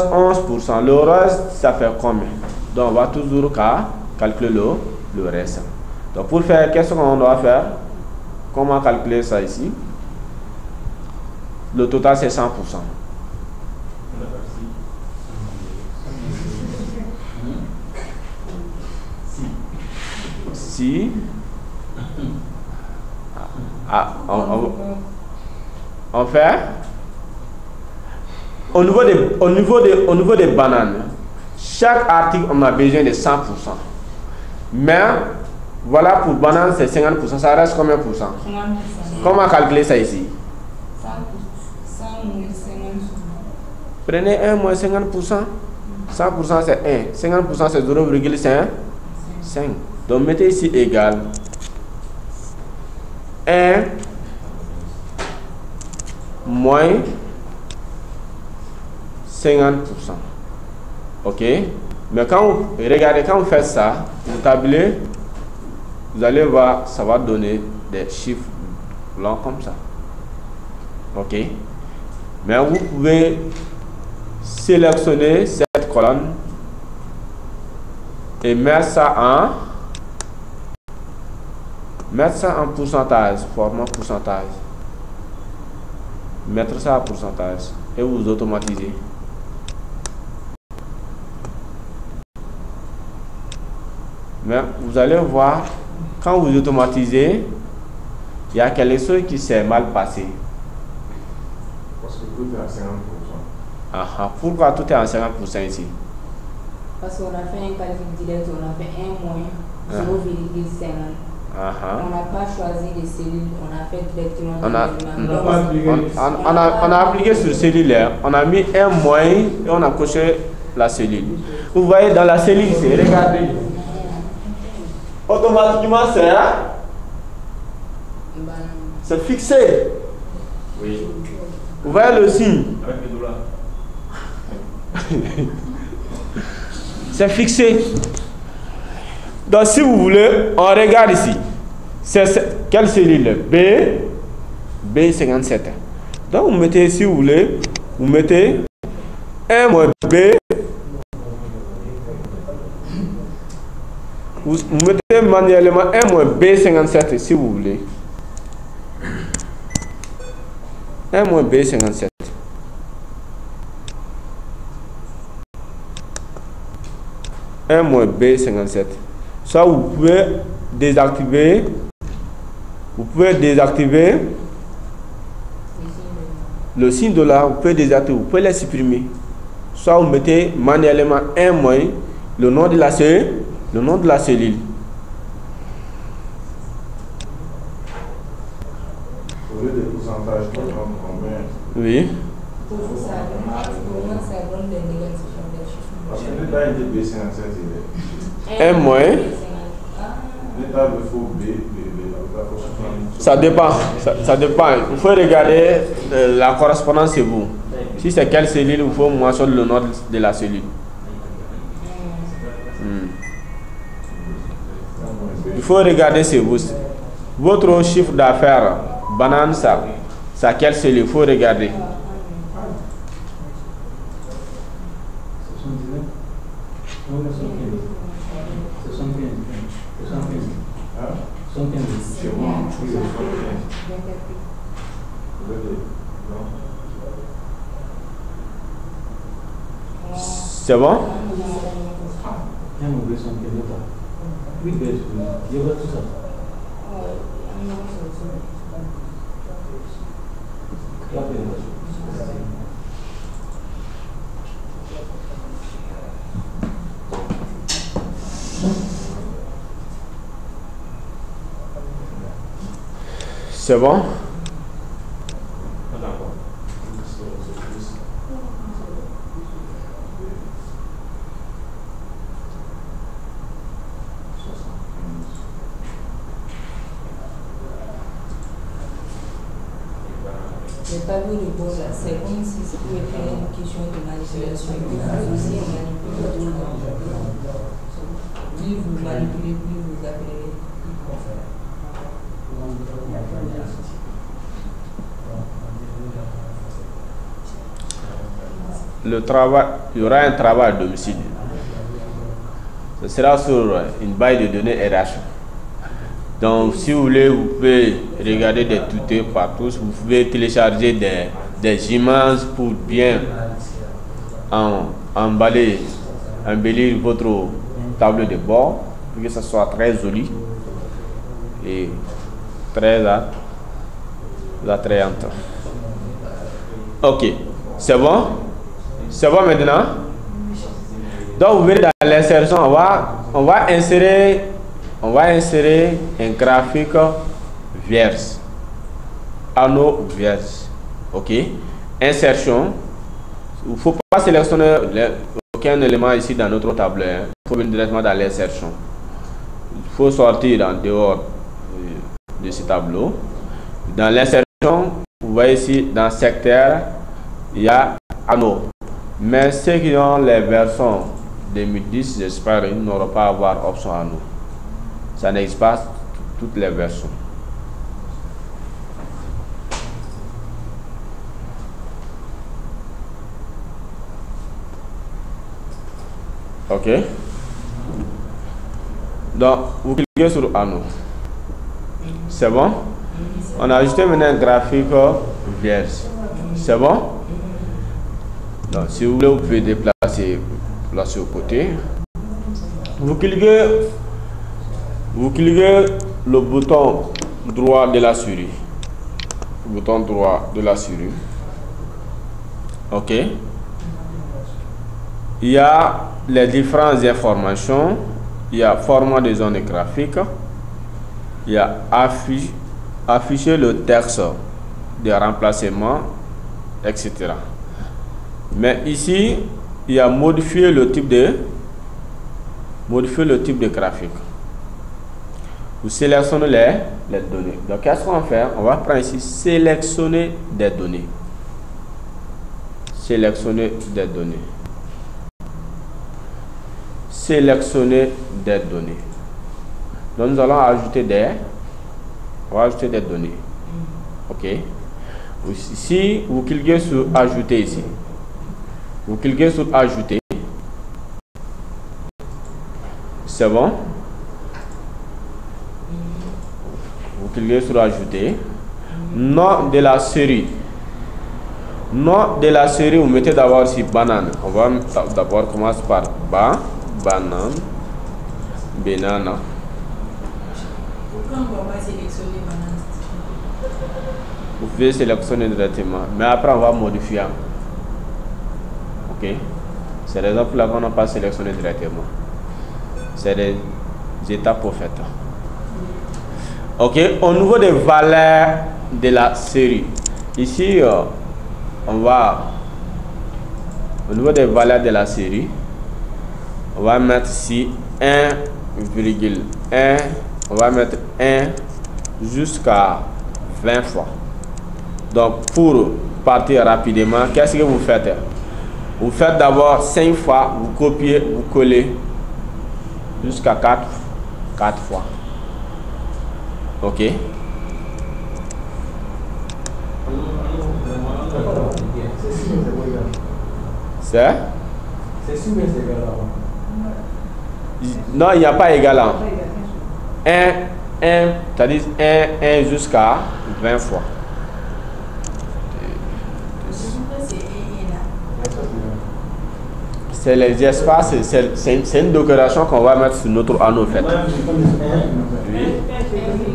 Speaker 2: 11%, le reste ça fait combien? Donc on va toujours calculer le reste. Donc pour faire, qu'est-ce qu'on doit faire? Comment calculer ça ici? Le total c'est 100%. Si on fait au niveau des bananes, chaque article, on a besoin de 100%. Mais, voilà, pour banane, c'est 50%. Ça reste combien pour cent?
Speaker 1: 50%.
Speaker 2: Comment calculer ça ici?
Speaker 1: 100 moins 50%.
Speaker 2: Prenez 1 moins 50%. 100% c'est 1. 50% c'est 0,5. Donc, mettez ici égal 1 moins 50%. Ok? Mais quand vous regardez, quand vous faites ça, vous tabulez, vous allez voir, ça va donner des chiffres blancs comme ça. Ok? Mais vous pouvez sélectionner cette colonne et mettre ça en pourcentage, format pourcentage. Mettre ça en pourcentage et vous automatisez. Mais vous allez voir, quand vous automatisez, il y a quelque chose qui s'est mal passé.
Speaker 4: Parce que tout est à 50%.
Speaker 2: Pourquoi tout est à 50% ici?
Speaker 1: Parce qu'on a fait un calcul direct, on a fait 1 moins 0,50. On n'a pas choisi des cellules, on a fait directement.
Speaker 2: On a appliqué sur cellulaire, on a mis 1 moins et on a coché la cellule. Vous voyez dans la cellule, regardez. Automatiquement, c'est fixé.
Speaker 3: Oui.
Speaker 2: Vous voyez le signe?
Speaker 3: Avec les dollars.
Speaker 2: C'est fixé. Donc, si vous voulez, on regarde ici. C'est quelle cellule? B57. Donc, vous mettez, si vous voulez, vous mettez 1 moins B. Vous mettez manuellement 1 moins B57 si vous voulez. 1 moins B57. -B57. Ça, vous pouvez désactiver. Le signe $, vous pouvez désactiver, vous pouvez les supprimer. Soit vous mettez manuellement 1 moins le nom de la cellule.
Speaker 4: Au lieu de pourcentage, combien?
Speaker 2: Oui.
Speaker 1: Pour vous, ça donne des négatifs.
Speaker 4: Parce que l'état est B57, il est.
Speaker 2: 1 moins.
Speaker 4: L'état il faut B.
Speaker 2: Ça dépend. Ça dépend. Il faut regarder la correspondance chez vous. Si c'est quelle cellule, il faut mentionner le nom de la cellule. Il faut regarder chez vous. Votre chiffre d'affaires, banane, ça quelle cellule? Il faut regarder. C'est bon? C'est bon?
Speaker 1: Le tableau de bord, c'est comme si c'était une question de manipulation. Vous aussi manipulez. Plus vous manipulez, plus vous appelez.
Speaker 2: Le travail, il y aura un travail à domicile. Ce sera sur une base de données RH. Donc, si vous voulez, vous pouvez regarder des tutos partout. Vous pouvez télécharger des images pour bien embellir votre tableau de bord pour que ça soit très joli et très attrayant. Ok, c'est bon? C'est bon maintenant? Donc vous verrez dans l'insertion, on va insérer un graphique vierge. Anneau vierge. Ok. Insertion. Il ne faut pas sélectionner aucun élément ici dans notre tableau. Il faut venir directement dans l'insertion. Il faut sortir en dehors de ce tableau. Dans l'insertion, vous voyez ici dans secteur, il y a anneau. Mais ceux qui ont les versions 2010, j'espère qu'ils n'auront pas à avoir option anneau. Ça n'existe pas toutes les versions. Ok. Donc, vous cliquez sur anneau. C'est bon? On a ajouté maintenant un graphique vierge. C'est bon? Donc, si vous voulez, vous pouvez déplacer là sur le côté. Vous cliquez le bouton droit de la souris. Le bouton droit de la souris. Ok. Il y a les différentes informations. Il y a format de zone graphique. Il y a afficher le texte de remplacement, etc. Mais ici, il y a modifier le type de graphique. Vous sélectionnez les données. Donc, qu'est-ce qu'on va faire? On va prendre ici sélectionner des données. Sélectionner des données. Sélectionner des données. Donc, nous allons ajouter on va ajouter des données. Ok. Si vous cliquez sur ajouter ici, vous cliquez sur ajouter. C'est bon. Vous cliquez sur ajouter. Nom de la série. Nom de la série, vous mettez d'abord ici banane. On va d'abord commencer par banane. Banana.
Speaker 1: Pourquoi on ne va pas sélectionner banane?
Speaker 2: Vous pouvez sélectionner directement, mais après on va modifier. Ok. C'est raison pour laquelle on n'a pas sélectionné directement. C'est des étapes pour faire. Ok. Au niveau des valeurs de la série, ici on va au niveau des valeurs de la série, on va mettre ici 1,1. On va mettre 1 jusqu'à 20 fois. Donc, pour partir rapidement, qu'est-ce que vous faites? Vous faites d'abord 5 fois, vous copiez, vous collez jusqu'à 4 fois. Ok? C'est? Non, il n'y a pas égal. 1, c'est-à-dire 1 jusqu'à 20 fois. C'est les espaces, c'est une décoration qu'on va mettre sur notre anneau fait. Oui.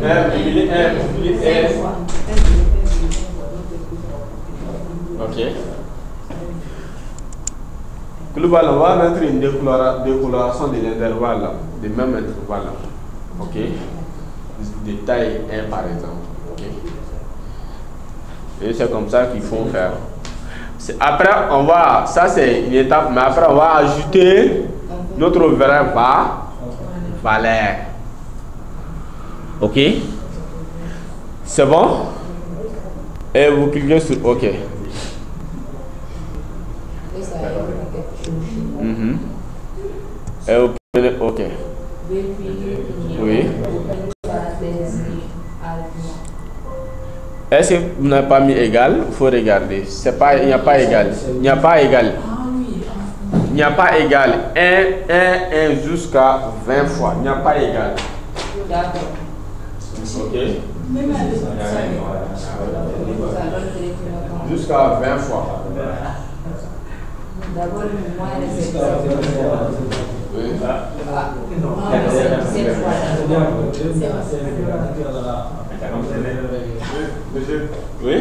Speaker 2: 1,1. Ok. Global, on va mettre une décoloration de l'intervalle, du même intervalle. Ok. De taille 1 par exemple. Ok. Et c'est comme ça qu'il faut faire. Après, on va, ça c'est une étape, mais après on va ajouter notre vraie valeur. Ok. C'est bon? Et vous cliquez sur OK. Et vous prenez OK. Oui. Est-ce que vous n'avez pas mis égal? Il faut regarder. C'est pas, il n'y a pas égal. Il n'y a pas égal. Il n'y a pas égal. 1 jusqu'à 20 fois. Il n'y a pas égal. Ok. Jusqu'à 20 fois.
Speaker 1: D'abord, moi,
Speaker 2: Oui.
Speaker 4: Monsieur,
Speaker 2: Oui.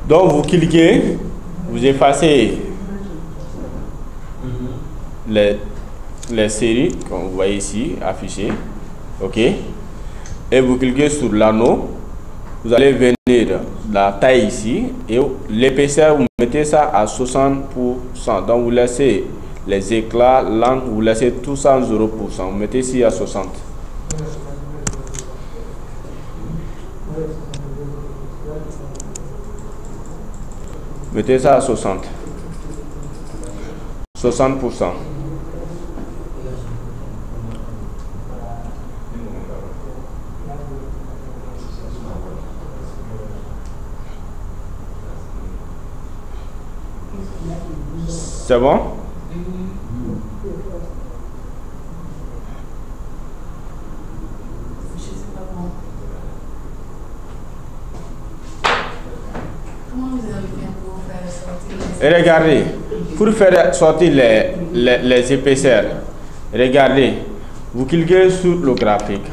Speaker 2: Donc vous cliquez, vous effacez les séries comme vous voyez ici affichées, ok, et vous cliquez sur l'anneau. Vous allez venir la taille ici et l'épaisseur vous mettez ça à 60%. Donc vous laissez les éclats, l'angle, vous laissez tout ça en 0%. Vous mettez ici à 60. Mettez ça à 60. 60%. C'est bon? Et regardez, pour faire sortir les épaisseurs, regardez, vous cliquez sur le graphique,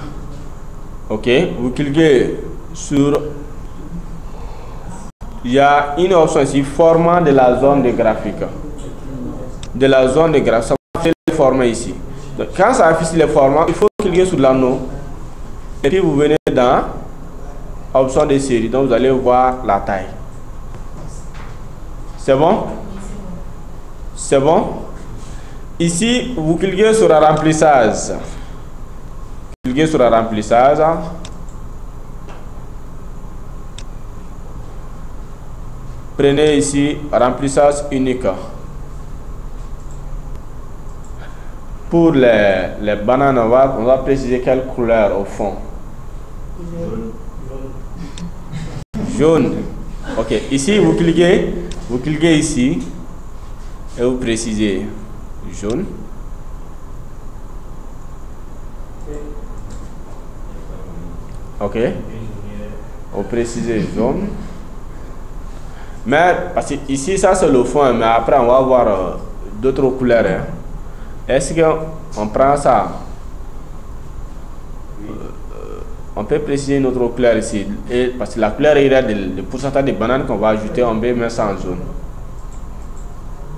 Speaker 2: ok, vous cliquez sur, il y a une option ici, format de la zone de graphique, ça va faire le format ici. Donc, quand ça affiche le format, il faut cliquer sur l'anneau, et puis vous venez dans option de série, donc vous allez voir la taille. C'est bon? C'est bon? Ici, vous cliquez sur le remplissage. Cliquez sur le remplissage. Prenez ici remplissage unique. Pour les bananes, on va préciser quelle couleur au fond. Jaune. Ok, ici vous cliquez ici et vous précisez jaune. Ok, vous précisez jaune. Mais parce que ici ça c'est le fond, mais après on va voir d'autres couleurs. Hein. Est-ce qu'on prend ça? On peut préciser notre couleur ici, et parce que la couleur irréelle, le pourcentage de bananes qu'on va ajouter, on peut mettre ça en jaune.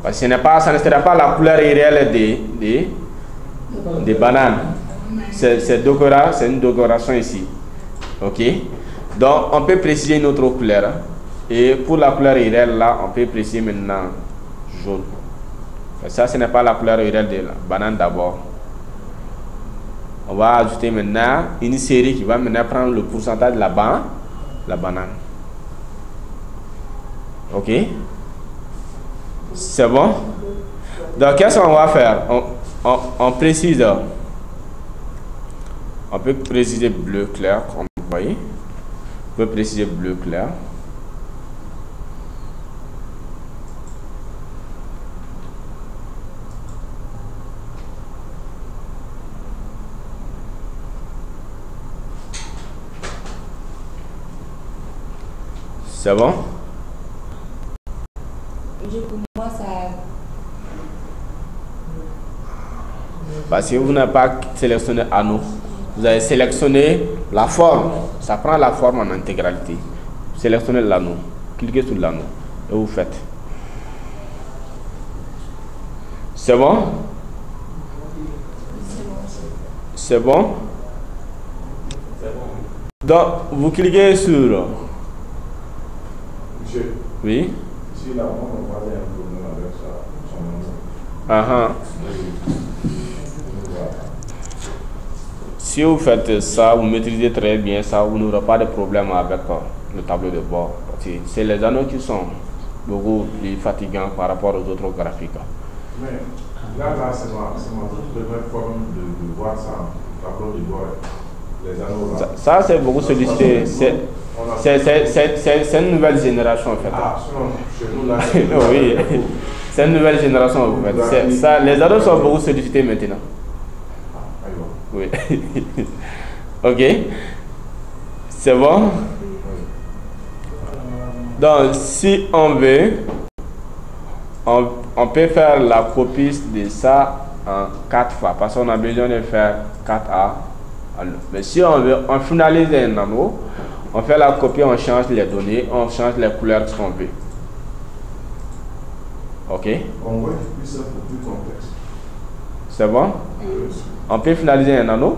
Speaker 2: Parce que ça ne sera pas la couleur irréelle des bananes. C'est une décoration ici. Ok. Donc on peut préciser une autre couleur. Et pour la couleur irréelle là, on peut préciser maintenant jaune. Ça, ce n'est pas la couleur irréelle de la banane d'abord. On va ajouter maintenant une série qui va maintenant prendre le pourcentage de la banane. Ok? C'est bon? Donc, qu'est-ce qu'on va faire? On précise. On peut préciser bleu clair, comme vous voyez. On peut préciser bleu clair. C'est bon?
Speaker 1: Pour moi, ça...
Speaker 2: Parce que vous n'avez pas sélectionné anneau. Vous avez sélectionné la forme. Ça prend la forme en intégralité. Sélectionnez l'anneau. Cliquez sur l'anneau. Et vous faites. C'est bon? C'est bon? Donc, vous cliquez sur...
Speaker 4: Monsieur,
Speaker 2: oui.
Speaker 4: Si là, on va aller un peu avec ça.
Speaker 2: Si vous faites ça, vous maîtrisez très bien ça, vous n'aurez pas de problème avec le tableau de bord. C'est les anneaux qui sont beaucoup plus fatigants par rapport aux autres graphiques.
Speaker 4: Mais là c'est ma première forme de voir ça, le tableau de bord. Les anneaux là.
Speaker 2: Ça c'est beaucoup sollicité. C'est une nouvelle génération en fait.
Speaker 4: Ah, chez nous là.
Speaker 2: Oui, c'est une nouvelle génération en fait. Ça, les anneaux sont beaucoup sollicités maintenant. Oui. Ok. C'est bon? Donc, si on veut, on peut faire la copie de ça en 4 fois. Parce qu'on a besoin de faire 4A Mais si on finalise un anneau, on fait la copie, on change les données, on change les couleurs qu'on veut. Ok?
Speaker 4: On voit plus simple ou plus complexe.
Speaker 2: C'est bon? On peut finaliser un anneau?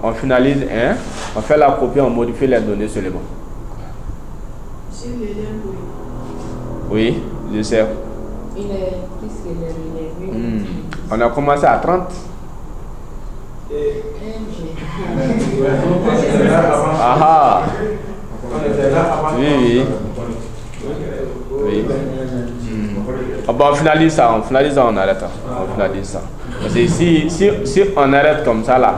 Speaker 2: On finalise un, on fait la copie, on modifie les données seulement. Oui, je sais.
Speaker 1: Il est plus que le
Speaker 2: On a commencé à 30. Ah oui. Bon, on finalise ça, on arrête. On finalise ça. Parce que si on arrête comme ça là,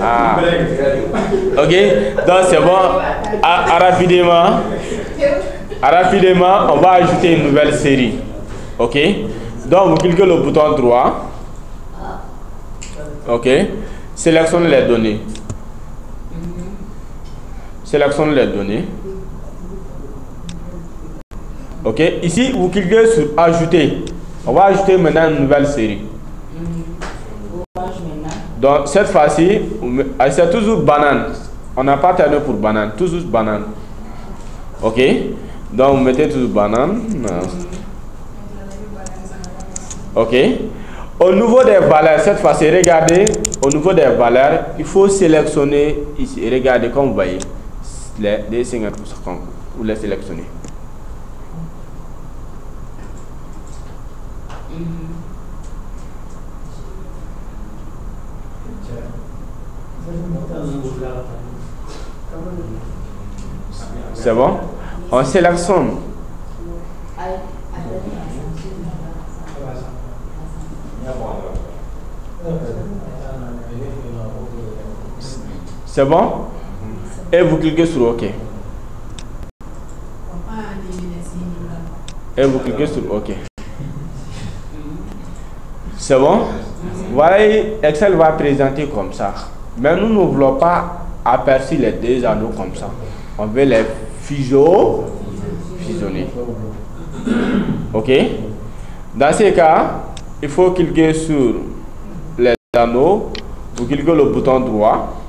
Speaker 2: ah. Ok, donc c'est bon. Rapidement, on va ajouter une nouvelle série. Ok, donc vous cliquez le bouton droit. Ok, sélectionnez les données. Sélectionnez les données. Ok, ici vous cliquez sur ajouter. On va ajouter maintenant une nouvelle série. Donc cette fois-ci, c'est toujours banane. On n'a pas terminé pour banane, toujours banane. Ok, donc vous mettez toujours banane. Ok. Au niveau des valeurs, cette fois-ci, regardez, au niveau des valeurs, il faut sélectionner ici. Regardez, comme vous voyez, les 50%, vous les sélectionnez. C'est bon? On sélectionne. C'est bon? Et vous cliquez sur OK. Et vous cliquez sur OK. C'est bon? Voilà, Excel va présenter comme ça. Mais nous ne voulons pas apercevoir les deux anneaux comme ça. On veut les fusionner. Ok? Dans ces cas, il faut cliquer sur les anneaux. Vous cliquez le bouton droit.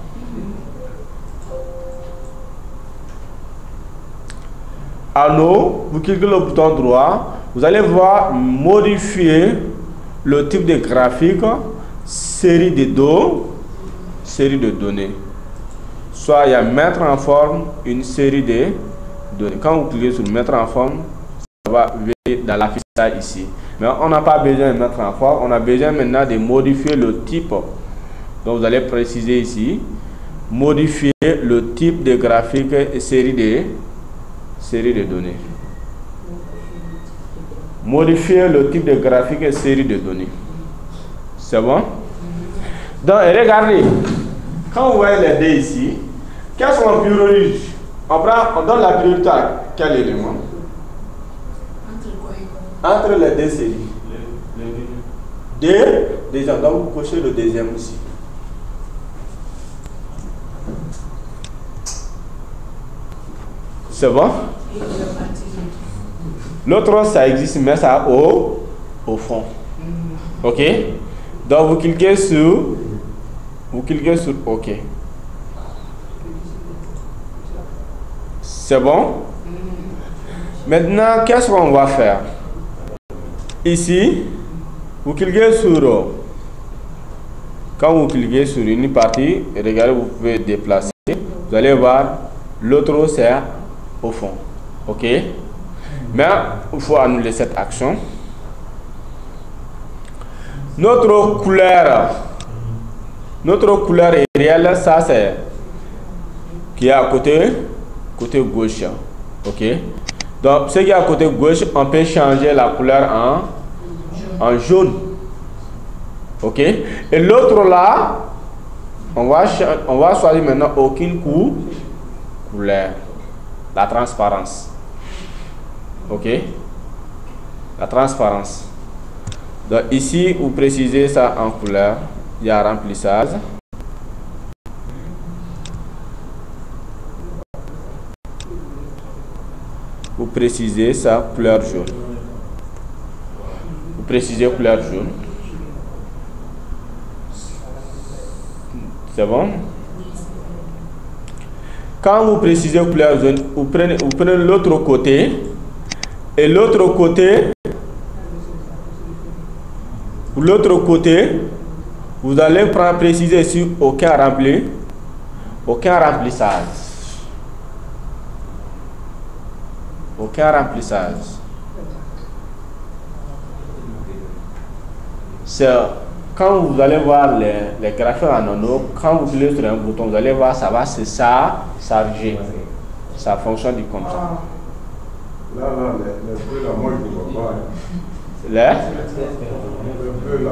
Speaker 2: Anneau, vous cliquez le bouton droit. Vous allez voir modifier le type de graphique, série de données. Soit il y a mettre en forme une série de données. Quand vous cliquez sur mettre en forme, ça va venir dans l'affichage ici. Mais on n'a pas besoin de mettre en forme, on a besoin maintenant de modifier le type. Donc vous allez préciser ici, modifier le type de graphique et série de données. Modifier le type de graphique et série de données. C'est bon? Donc regardez, quand vous voyez les dés ici, quels sont les priorités? On donne la priorité à quel élément? Entre les deux séries. Deuxième. Donc vous cochez le deuxième aussi. C'est bon? L'autre, ça existe, mais ça au fond. Ok? Donc vous cliquez sur OK. C'est bon? Maintenant, qu'est-ce qu'on va faire? Ici, vous cliquez sur... Quand vous cliquez sur une partie, regardez, vous pouvez déplacer. Vous allez voir, l'autre, c'est au fond. OK? Mais il faut annuler cette action. Notre couleur est réelle, ça c'est qui est à côté gauche. Ok? Donc ce qui est à côté gauche, on peut changer la couleur en jaune. Ok? Et l'autre là, on va choisir maintenant aucune couleur. La transparence. Ok? La transparence. Donc ici, vous précisez ça en couleur. Il y a remplissage. Vous précisez ça, couleur jaune. Vous précisez couleur jaune. C'est bon? Quand vous précisez couleur jaune, vous prenez l'autre côté. Et l'autre côté, vous allez prendre préciser sur aucun remplissage. Aucun remplissage. C'est quand vous allez voir les graphiques en anneau, quand vous cliquez sur un bouton, vous allez voir, ça va se charger. Ça fonctionne comme ça.
Speaker 4: Là, les feux là, moi je ne vois pas.
Speaker 2: Les
Speaker 4: feux là.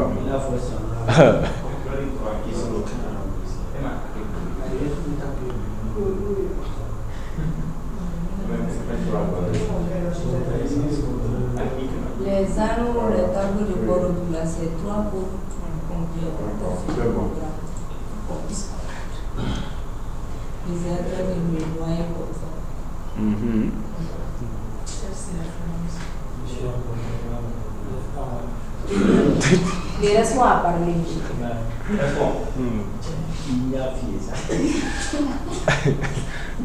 Speaker 1: Les anneaux, les tableaux de bord là, c'est 3 pour compléter. Ils sont en train de me noyer comme ça. Laisse-moi parler.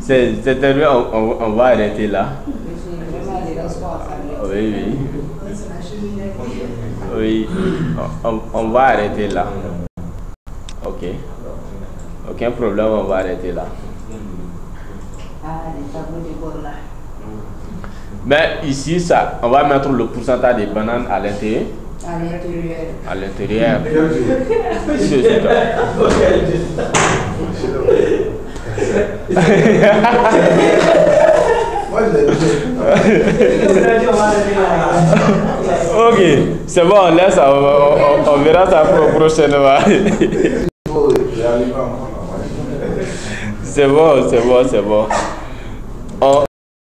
Speaker 2: C'est terminé, on va arrêter là. Oui. Oui, on va arrêter là. Ok. Aucun problème, on va arrêter là.
Speaker 1: Les tableaux de bord là.
Speaker 2: Mais ici, ça, on va mettre le pourcentage des bananes à l'intérieur. À l'intérieur. Ok, c'est bon, on laisse, on verra ça prochainement. C'est bon.